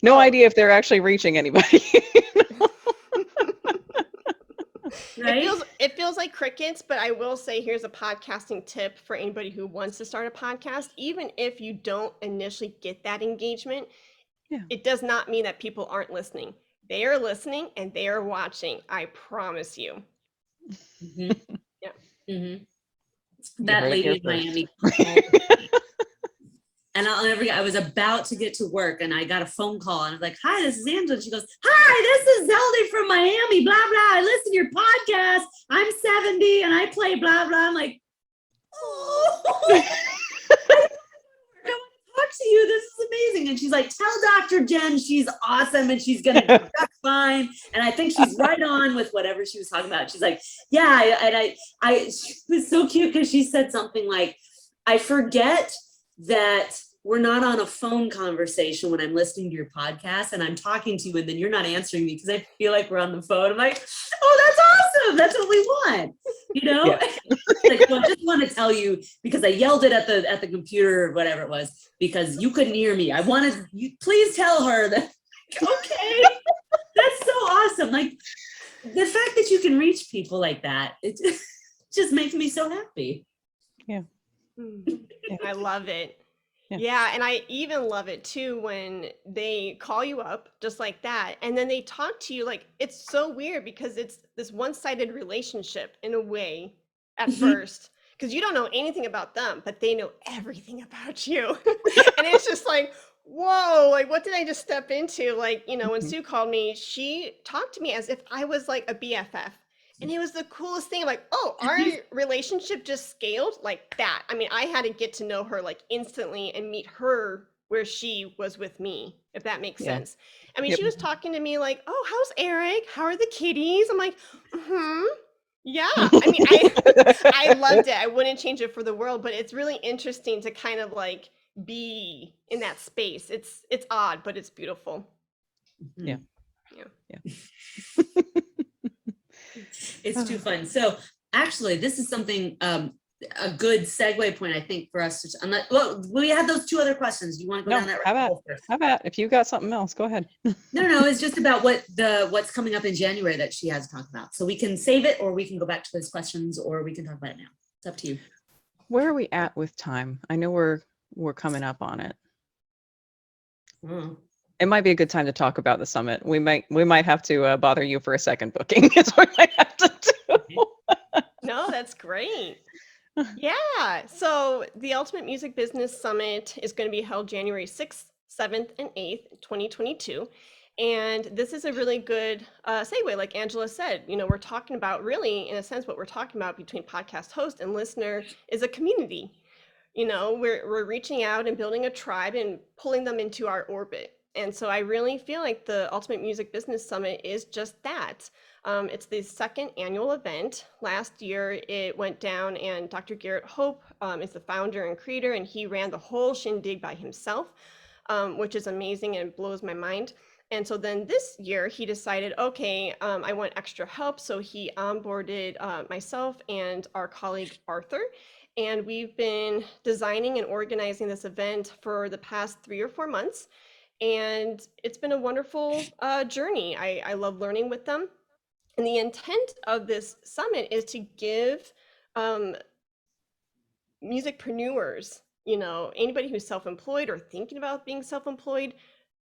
No Oh. idea if they're actually reaching anybody. Right? It feels like crickets, but I will say here's a podcasting tip for anybody who wants to start a podcast. Even if you don't initially get that engagement, Yeah. it does not mean that people aren't listening. They are listening and they are watching. I promise you. Mhm. Yeah. Mhm. You That heard it lady here in Miami first. called me, and I'll never forget, I was about to get to work and I got a phone call and I was like, "Hi, this is Angela." And she goes, "Hi, this is Zelda from Miami, blah, blah. I listen to your podcast. I'm 70 and I play blah, blah." I'm like, "Oh, I want to talk to you. This is amazing." And she's like, "Tell Dr. Jen she's awesome and she's going to do just fine." And I think she's right on with whatever she was talking about. She's like, "Yeah." She was so cute because she said something like, "I forget that we're not on a phone conversation when I'm listening to your podcast and I'm talking to you and then you're not answering me because I feel like we're on the phone." I'm like, "Oh, that's awesome. That's what we want." You know? Yeah. Like, well, I just want to tell you because I yelled it at the computer or whatever it was because you couldn't hear me. I wanted you, please tell her that. Okay. That's so awesome. Like the fact that you can reach people like that, it just makes me so happy. I love it. Yeah. Yeah, and I even love it too when they call you up just like that and then they talk to you like it's so weird because it's this one-sided relationship in a way at Mhm. first because you don't know anything about them, but they know everything about you. And it's just like, whoa, like what did I just step into? Like, you know, when Mhm. Sue called me, she talked to me as if I was like a BFF. And it was the coolest thing. Like, oh, our relationship just scaled like that. I mean, I had to get to know her like instantly and meet her where she was with me, if that makes Yeah. sense. I mean, Yep. she was talking to me like, "Oh, how's Eric? How are the kitties?" I'm like, "Hmm, yeah." I mean, I loved it. I wouldn't change it for the world, but it's really interesting to kind of like be in that space. It's odd, but it's beautiful. Yeah. Yeah. Yeah. It's too fun. So actually, this is something a good segue point, I think, for us to. Well, we had those two other questions. Do you want to go No, down that how rabbit about hole first? if you got something else, go ahead. No, it's just about what's coming up in January that she has to talk about. So we can save it, or we can go back to those questions, or we can talk about it now. It's up to you. Where are we at with time? I know we're coming up on it. Mm. It might be a good time to talk about the summit. We might have to bother you for a second booking. Is what we might have to do. No, that's great. Yeah. So the Ultimate Music Business Summit is going to be held January 6th, 7th, and 8th, 2022. And this is a really good segue, like Angela said. You know, we're talking about really, in a sense, what we're talking about between podcast host and listener is a community. You know, we're reaching out and building a tribe and pulling them into our orbit. And so I really feel like the Ultimate Music Business Summit is just that. It's the second annual event. Last year it went down and Dr. Garrett Hope is the founder and creator, and he ran the whole shindig by himself, which is amazing and blows my mind. And so then this year he decided, okay, I want extra help. So he onboarded myself and our colleague Arthur. And we've been designing and organizing this event for the past 3 or 4 months. And it's been a wonderful journey. I love learning with them. And the intent of this summit is to give musicpreneurs, you know, anybody who's self-employed or thinking about being self-employed,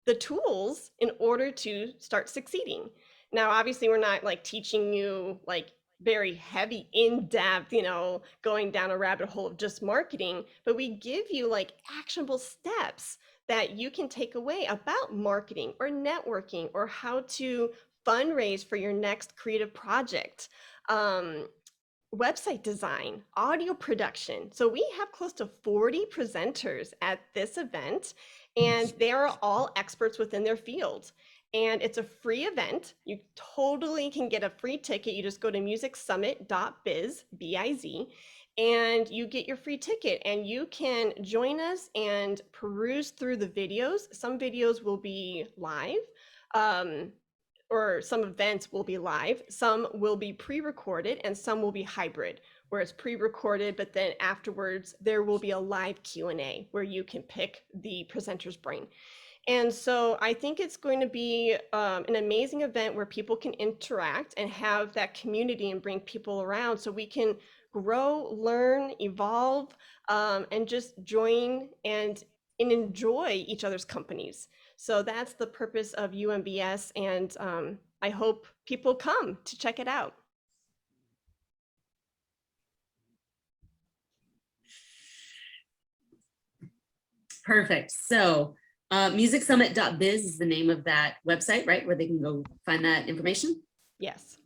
the tools in order to start succeeding. Now, obviously, we're not like teaching you like very heavy, in-depth, you know, going down a rabbit hole of just marketing, but we give you like actionable steps that you can take away about marketing or networking or how to fundraise for your next creative project. Website design, audio production. So we have close to 40 presenters at this event, and they are all experts within their field. And it's a free event. You totally can get a free ticket. You just go to musicsummit.biz, B-I-Z, and you get your free ticket and you can join us and peruse through the videos. Some videos will be live. Or some events will be live, some will be pre-recorded, and some will be hybrid, where it's pre-recorded, but then afterwards there will be a live Q&A where you can pick the presenter's brain. And so I think it's going to be an amazing event where people can interact and have that community and bring people around so we can grow, learn, evolve, and just join and enjoy each other's companies. So that's the purpose of UMBS, and I hope people come to check it out. Perfect. So musicsummit.biz is the name of that website, right? Where they can go find that information. Yes.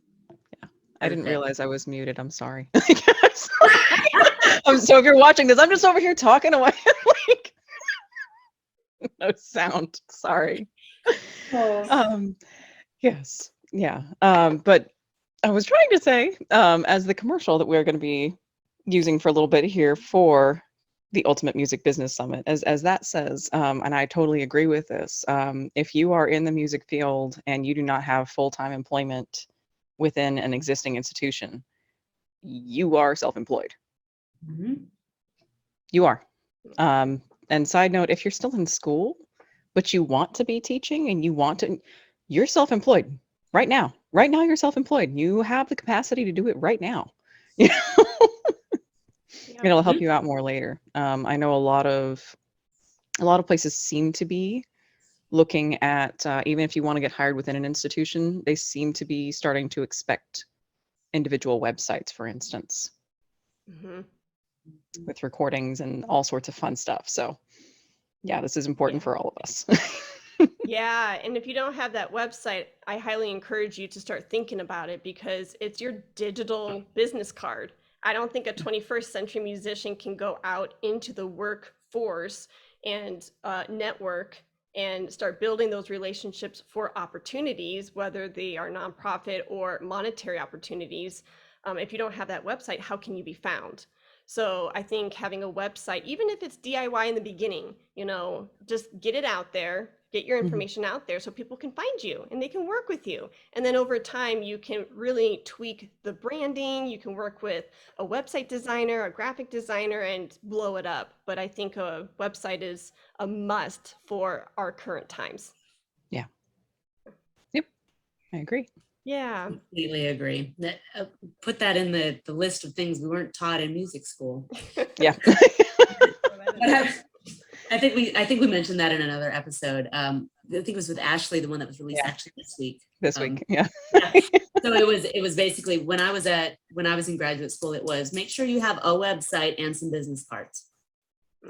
I didn't Perfect. realize I was muted. I'm sorry. So if you're watching this, I'm just over here talking away. Like, no sound. Sorry. Yes. Yeah. But I was trying to say, as the commercial that we're going to be using for a little bit here for the Ultimate Music Business Summit, as that says, and I totally agree with this. If you are in the music field and you do not have full-time employment within an existing institution, you are self-employed. Mhm. You are. And side note, if you're still in school, but you want to be teaching and you want to, you're self-employed right now. Right now, you're self-employed. You have the capacity to do it right now. You know? Yeah. It'll help you out more later. I know a lot of places seem to be looking at, even if you want to get hired within an institution, they seem to be starting to expect individual websites, for instance, Mhm. with recordings and all sorts of fun stuff. So yeah, this is important Yeah. for all of us. Yeah, and if you don't have that website, I highly encourage you to start thinking about it because it's your digital business card. I don't think a 21st century musician can go out into the workforce and network and start building those relationships for opportunities, whether they are nonprofit or monetary opportunities. If you don't have that website, how can you be found? So I think having a website, even if it's DIY in the beginning, just get it out there, get your Mhm. information out there so people can find you and they can work with you. And then over time, you can really tweak the branding. You can work with a website designer, a graphic designer, and blow it up. But I think a website is a must for our current times. Yeah. Yep. I agree. Yeah. Completely agree. Put that in the list of things we weren't taught in music school. Yeah. But I think we mentioned that in another episode. I think it was with Ashley, the one that was released Yeah. actually this week. This week. Yeah. Yeah. So it was basically when I was in graduate school, it was make sure you have a website and some business cards.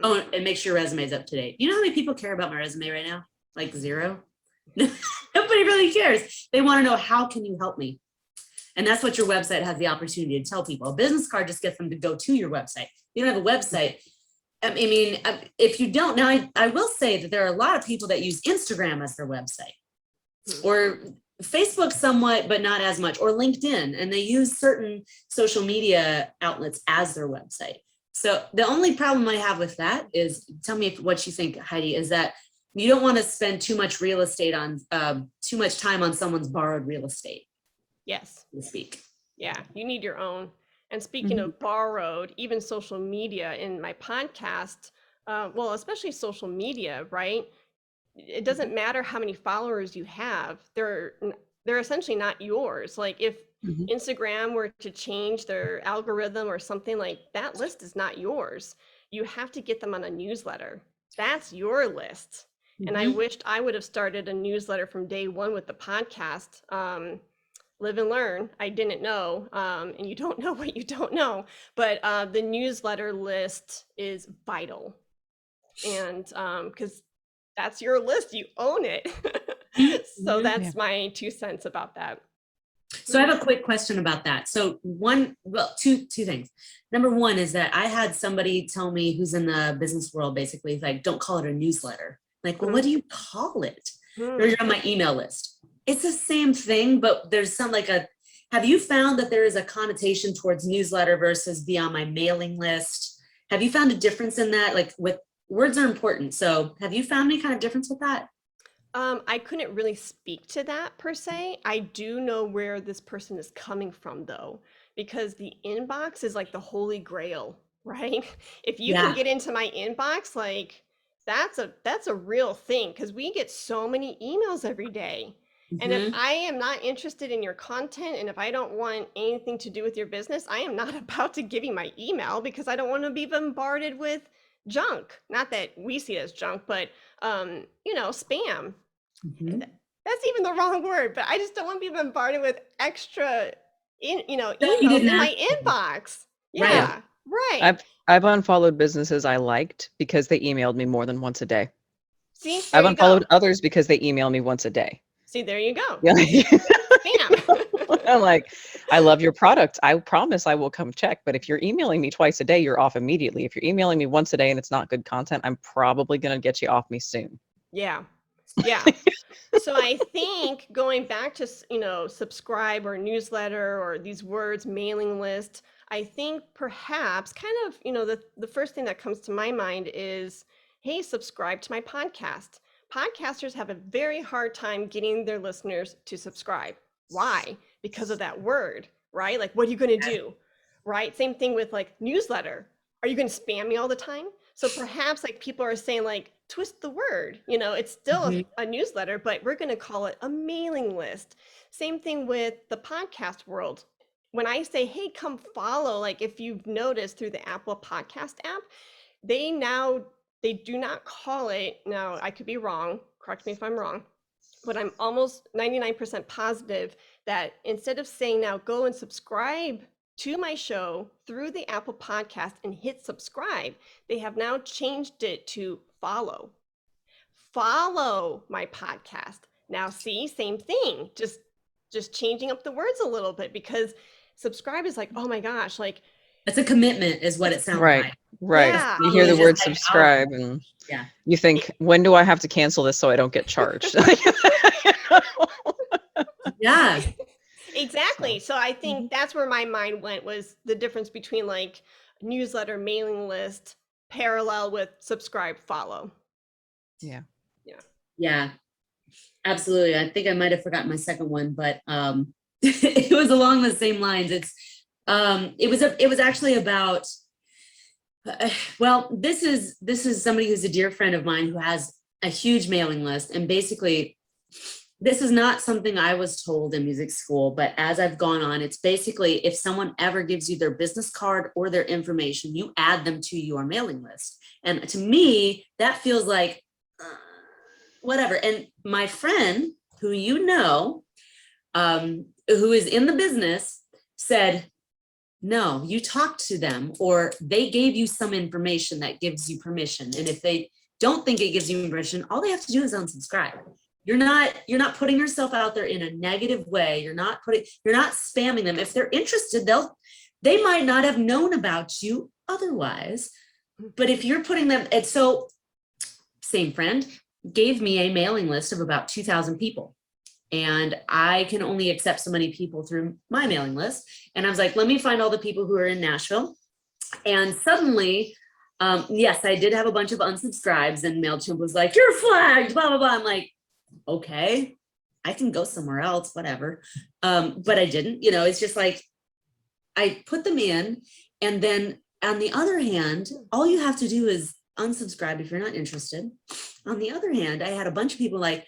Oh, and make sure your resume is up to date. You know how many people care about my resume right now? Like zero. Nobody really cares. They want to know, how can you help me? And that's what your website has the opportunity to tell people. A business card just gets them to go to your website. You don't have a website. I mean, if you don't, now I will say that there are a lot of people that use Instagram as their website, or Facebook somewhat, but not as much, or LinkedIn, and they use certain social media outlets as their website. So the only problem I have with that is, tell me what you think, Heidi, is that you don't want to spend too much real estate on, too much time on someone's borrowed real estate, Yes. to speak. Yeah, you need your own. And speaking of borrowed, even social media in my podcast, well, especially social media, right? It doesn't matter how many followers you have. They're essentially not yours. Like if Mhm. Instagram were to change their algorithm or something, like that list is not yours. You have to get them on a newsletter. That's your list. And I wished I would have started a newsletter from day one with the podcast. Live and learn. I didn't know, and you don't know what you don't know, but the newsletter list is vital, and because that's your list, you own it. So that's my 2 cents about that. So I have a quick question about that. So two things. Number one is that I had somebody tell me, who's in the business world, basically, like, don't call it a newsletter. Like, well, what do you call it? Or you're on my email list. It's the same thing, but there's some have you found that there is a connotation towards newsletter versus be on my mailing list? Have you found a difference in that? Like, with words are important. So have you found any kind of difference with that? I couldn't really speak to that per se. I do know where this person is coming from though, because the inbox is like the holy grail, right? If you can Yeah. get into my inbox, like that's a real thing, because we get so many emails every day. And if Mhm. I am not interested in your content, and if I don't want anything to do with your business, I am not about to give you my email, because I don't want to be bombarded with junk. Not that we see it as junk, but spam. Mhm. That's even the wrong word, but I just don't want to be bombarded with extra That you emails didn't in ask my for. inbox. Right. Yeah, right. I've unfollowed businesses I liked because they emailed me more than once a day. See, there I've you unfollowed go. others because they email me once a day. See, there you go. Yeah. Spam. I'm like, I love your product. I promise I will come check. But if you're emailing me twice a day, you're off immediately. If you're emailing me once a day and it's not good content, I'm probably going to get you off me soon. Yeah. Yeah. So I think going back to, subscribe or newsletter or these words, mailing list, I think perhaps kind of, the first thing that comes to my mind is, hey, subscribe to my podcast. Podcasters have a very hard time getting their listeners to subscribe. Why? Because of that word, right? Like, what are you going to do? Right? Same thing with like newsletter. Are you going to spam me all the time? So perhaps like people are saying like, twist the word, it's still Mhm. a newsletter, but we're going to call it a mailing list. Same thing with the podcast world. When I say, hey, come follow, like if you've noticed through the Apple Podcast app, they do not call it, now I could be wrong, correct me if I'm wrong, but I'm almost 99% positive that instead of saying now go and subscribe to my show through the Apple Podcast and hit subscribe, they have now changed it to follow. Follow my podcast. Now see, same thing, just changing up the words a little bit, because subscribe is like, oh my gosh, like That's a commitment is what it sounds Right. like. Right. yeah, You Follow hear the is word just like, oh, subscribe and yeah. you think, when do I have to cancel this so I don't get charged? Yeah. exactly. So I think that's where my mind went, was the difference between like newsletter, mailing list, parallel with subscribe, follow. Yeah. Yeah. Yeah. Absolutely. I think I might have forgotten my second one, but it was along the same lines. It was actually about well, this is somebody who's a dear friend of mine who has a huge mailing list, and basically this is not something I was told in music school, but as I've gone on, it's basically if someone ever gives you their business card or their information, you add them to your mailing list. And to me, that feels like whatever. And my friend, who who is in the business, said, no, you talked to them, or they gave you some information that gives you permission. And if they don't think it gives you permission, all they have to do is unsubscribe. You're not putting yourself out there in a negative way. You're not spamming them. If they're interested, they might not have known about you otherwise. But if you're putting them, and so same friend gave me a mailing list of about 2,000 people. And I can only accept so many people through my mailing list. And I was like, let me find all the people who are in Nashville. And suddenly, yes, I did have a bunch of unsubscribes, and MailChimp was like, you're flagged, blah, blah, blah. I'm like, okay, I can go somewhere else, whatever. But I didn't, it's just like, I put them in. And then on the other hand, all you have to do is unsubscribe if you're not interested. On the other hand, I had a bunch of people like,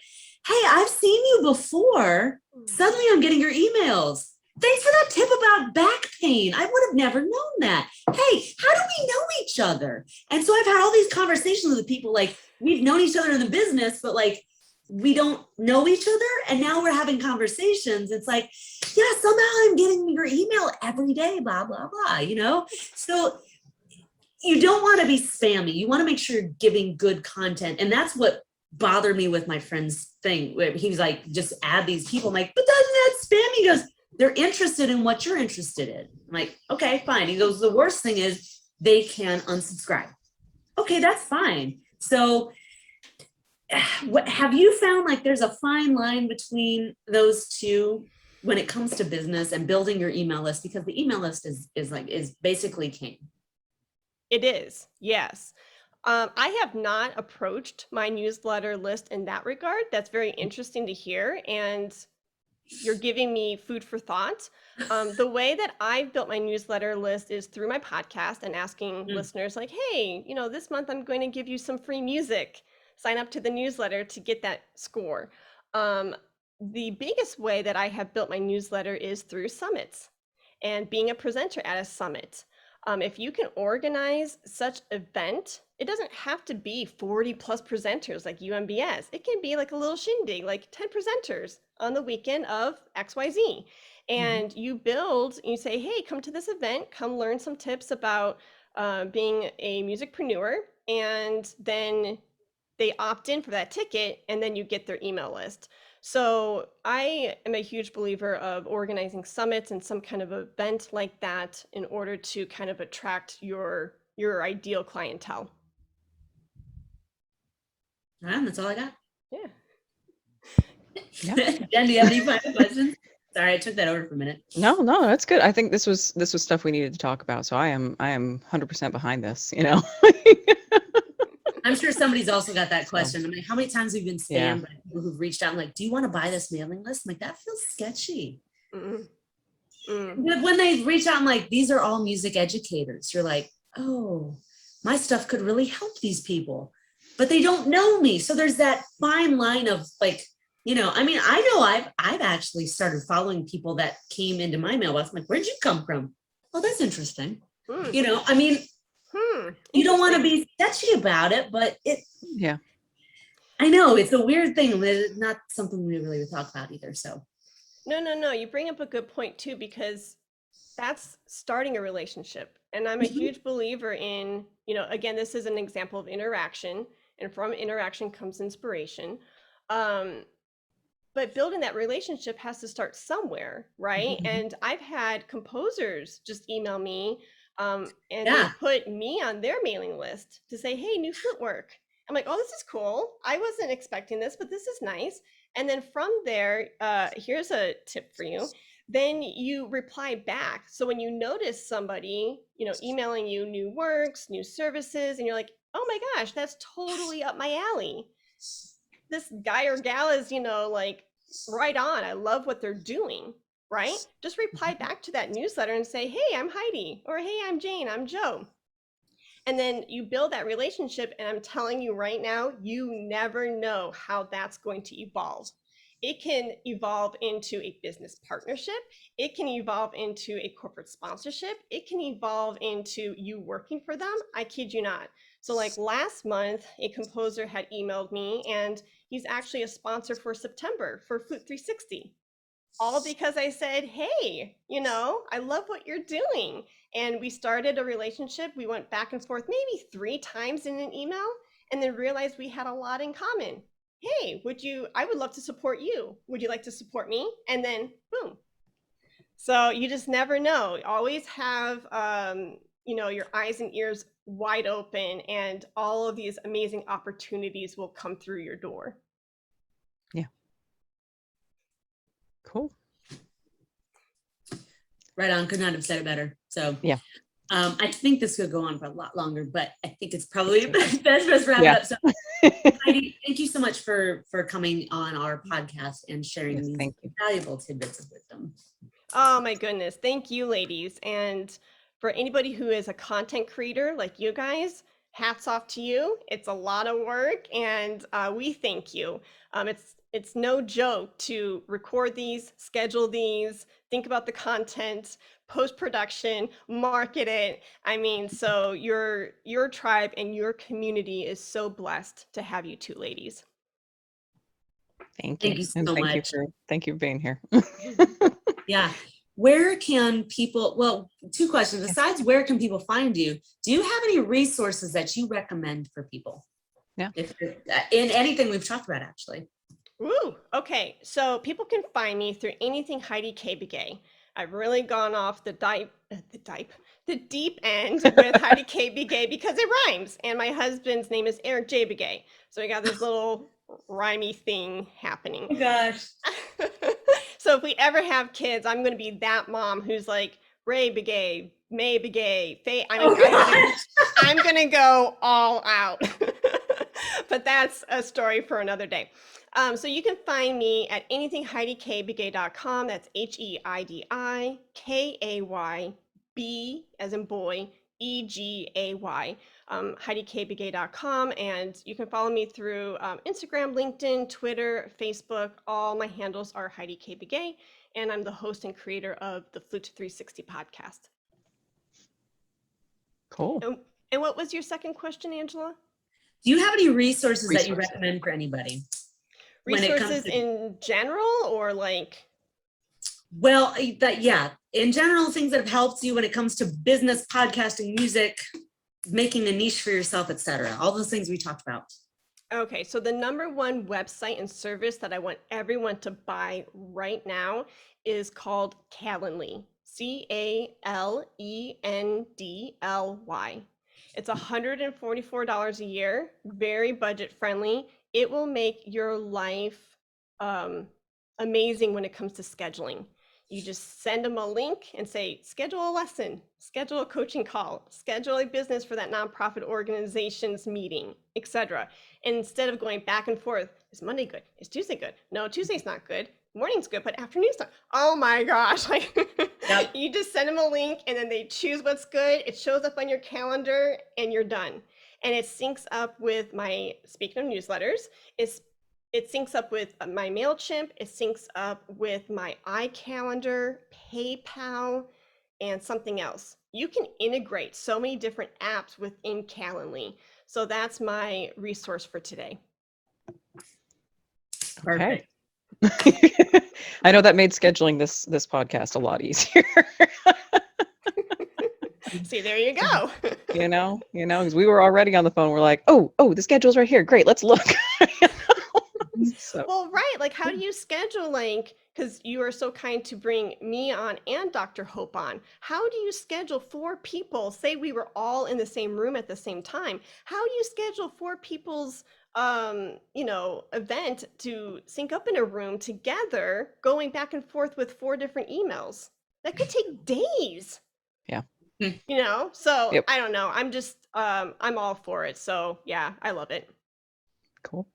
hey, I've seen you before. Suddenly I'm getting your emails. Thanks for that tip about back pain. I would have never known that. Hey, how do we know each other? And so I've had all these conversations with people, like we've known each other in the business, but like we don't know each other. And now we're having conversations. It's like, yeah, somehow I'm getting your email every day, blah, blah, blah, So you don't want to be spammy. You want to make sure you're giving good content. And that's what bothered me with my friend's thing, where he was like, just add these people. I'm like, but doesn't that spam? He goes, they're interested in what you're interested in. I'm like, okay, fine. He goes, the worst thing is they can unsubscribe. Okay, that's fine. So what have you found, like there's a fine line between those two when it comes to business and building your email list? Because the email list is basically king. It is, yes. I have not approached my newsletter list in that regard. That's very interesting to hear. And you're giving me food for thought. The way that I've built my newsletter list is through my podcast and asking listeners like, hey, this month I'm going to give you some free music. Sign up to the newsletter to get that score. The biggest way that I have built my newsletter is through summits and being a presenter at a summit. If you can organize such event, it doesn't have to be 40 plus presenters like UMBS. It can be like a little shindig, like 10 presenters on the weekend of XYZ. And you say, hey, come to this event, come learn some tips about being a musicpreneur. And then they opt in for that ticket, and then you get their email list. So I am a huge believer of organizing summits and some kind of event like that in order to kind of attract your ideal clientele. That's all I got. Yeah. Jen, do you have any final questions? Sorry, I took that over for a minute. No, that's good. I think this was stuff we needed to talk about. So I am 100% behind this, I'm sure somebody's also got that question. I'm like, how many times have you been spammed by people who've reached out and like, do you want to buy this mailing list? I'm like, that feels sketchy. But when they reach out and like, these are all music educators, you're like, oh, my stuff could really help these people, but they don't know me. So there's that fine line of like, I know I've actually started following people that came into my mailbox. I'm like, where'd you come from? Oh, that's interesting. You don't want to be sketchy about it, but I know it's a weird thing, but it's not something we really would talk about either. So no, you bring up a good point too, because that's starting a relationship. And I'm a huge believer in, again, this is an example of interaction, and from interaction comes inspiration. But building that relationship has to start somewhere, right? And I've had composers just email me and they put me on their mailing list to say, hey, new flute work. I'm like, oh, this is cool. I wasn't expecting this, but this is nice. And then from there, here's a tip for you. Then you reply back. So when you notice somebody, emailing you new works, new services, and you're like, oh my gosh, that's totally up my alley. This guy or gal is, like right on. I love what they're doing. Right? Just reply back to that newsletter and say, hey, I'm Heidi, or hey, I'm Jane, I'm Joe. And then you build that relationship. And I'm telling you right now, you never know how that's going to evolve. It can evolve into a business partnership. It can evolve into a corporate sponsorship. It can evolve into you working for them. I kid you not. So like last month, a composer had emailed me, and he's actually a sponsor for September for Flute 360. All because I said, hey, I love what you're doing. And we started a relationship. We went back and forth maybe 3 times in an email, and then realized we had a lot in common. Hey, I would love to support you. Would you like to support me? And then boom. So you just never know. Always have, your eyes and ears wide open, and all of these amazing opportunities will come through your door. Cool. Right on. Could not have said it better. So I think this could go on for a lot longer, but I think it's probably best for us to wrap it up. So Heidi, thank you so much for coming on our podcast and sharing these valuable tidbits of wisdom. Oh my goodness. Thank you, ladies. And for anybody who is a content creator like you guys, hats off to you. It's a lot of work, and we thank you. It's no joke to record these, schedule these, think about the content, post-production, market it. I mean, so your tribe and your community is so blessed to have you two ladies. Thank you so much. Thank you for being here. Yeah. Where can people, 2 questions. Besides, where can people find you? Do you have any resources that you recommend for people? Yeah. In anything we've talked about, actually. Ooh, okay. So people can find me through anything Heidi Kay Begay. I've really gone off the deep end with Heidi Kay Begay because it rhymes. And my husband's name is Eric J. Begay. So we got this little rhymey thing happening. Oh gosh. So if we ever have kids, I'm going to be that mom who's like, Ray Begay, May Begay, Faye. I'm going to go all out. But that's a story for another day. So you can find me at anythingheidikaybegay.com. That's HeidikayB as in boy, EGAY. HeidiKaybegay.com, and you can follow me through Instagram, LinkedIn, Twitter, Facebook. All my handles are Heidi Kay Begay, and I'm the host and creator of the Flute 360 podcast. Cool. And what was your second question, Angela? Do you have any resources that you recommend for anybody? Resources in general, or like? Well, yeah, in general, things that have helped you when it comes to business, podcasting, music, making a niche for yourself, etc. All those things we talked about. Okay, so the number one website and service that I want everyone to buy right now is called Calendly. CALENDLY. It's $144 a year, very budget friendly. It will make your life amazing when it comes to scheduling. You just send them a link and say, schedule a lesson, schedule a coaching call, schedule a business for that nonprofit organization's meeting, etc. And instead of going back and forth, is Monday good? Is Tuesday good? No, Tuesday's not good. Morning's good, but afternoon's not. Oh my gosh. Like, Yep. You just send them a link and then they choose what's good. It shows up on your calendar and you're done. And it syncs up with my, speaking of newsletters, it syncs up with my MailChimp, it syncs up with my iCalendar, PayPal, and something else. You can integrate so many different apps within Calendly. So that's my resource for today. Perfect. I know that made scheduling this podcast a lot easier. See, there you go. you know, because we were already on the phone. We're like, oh, the schedule's right here. Great, let's look. So. Well, right. Like, how do you schedule, like, because you are so kind to bring me on and Dr. Hope on. How do you schedule 4 people? Say we were all in the same room at the same time. How do you schedule 4 people's, event to sync up in a room together, going back and forth with 4 different emails? That could take days. Yeah. So Yep. I don't know. I'm just, I'm all for it. So yeah, I love it. Cool.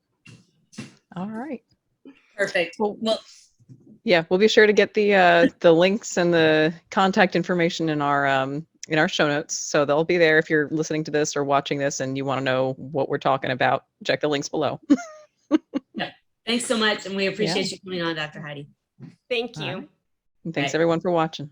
All right. Perfect. Well, yeah, we'll be sure to get the links and the contact information in our show notes. So they'll be there if you're listening to this or watching this and you want to know what we're talking about. Check the links below. yeah. Thanks so much, and we appreciate you coming on, Dr. Heidi. Thank you. Right. And thanks everyone for watching.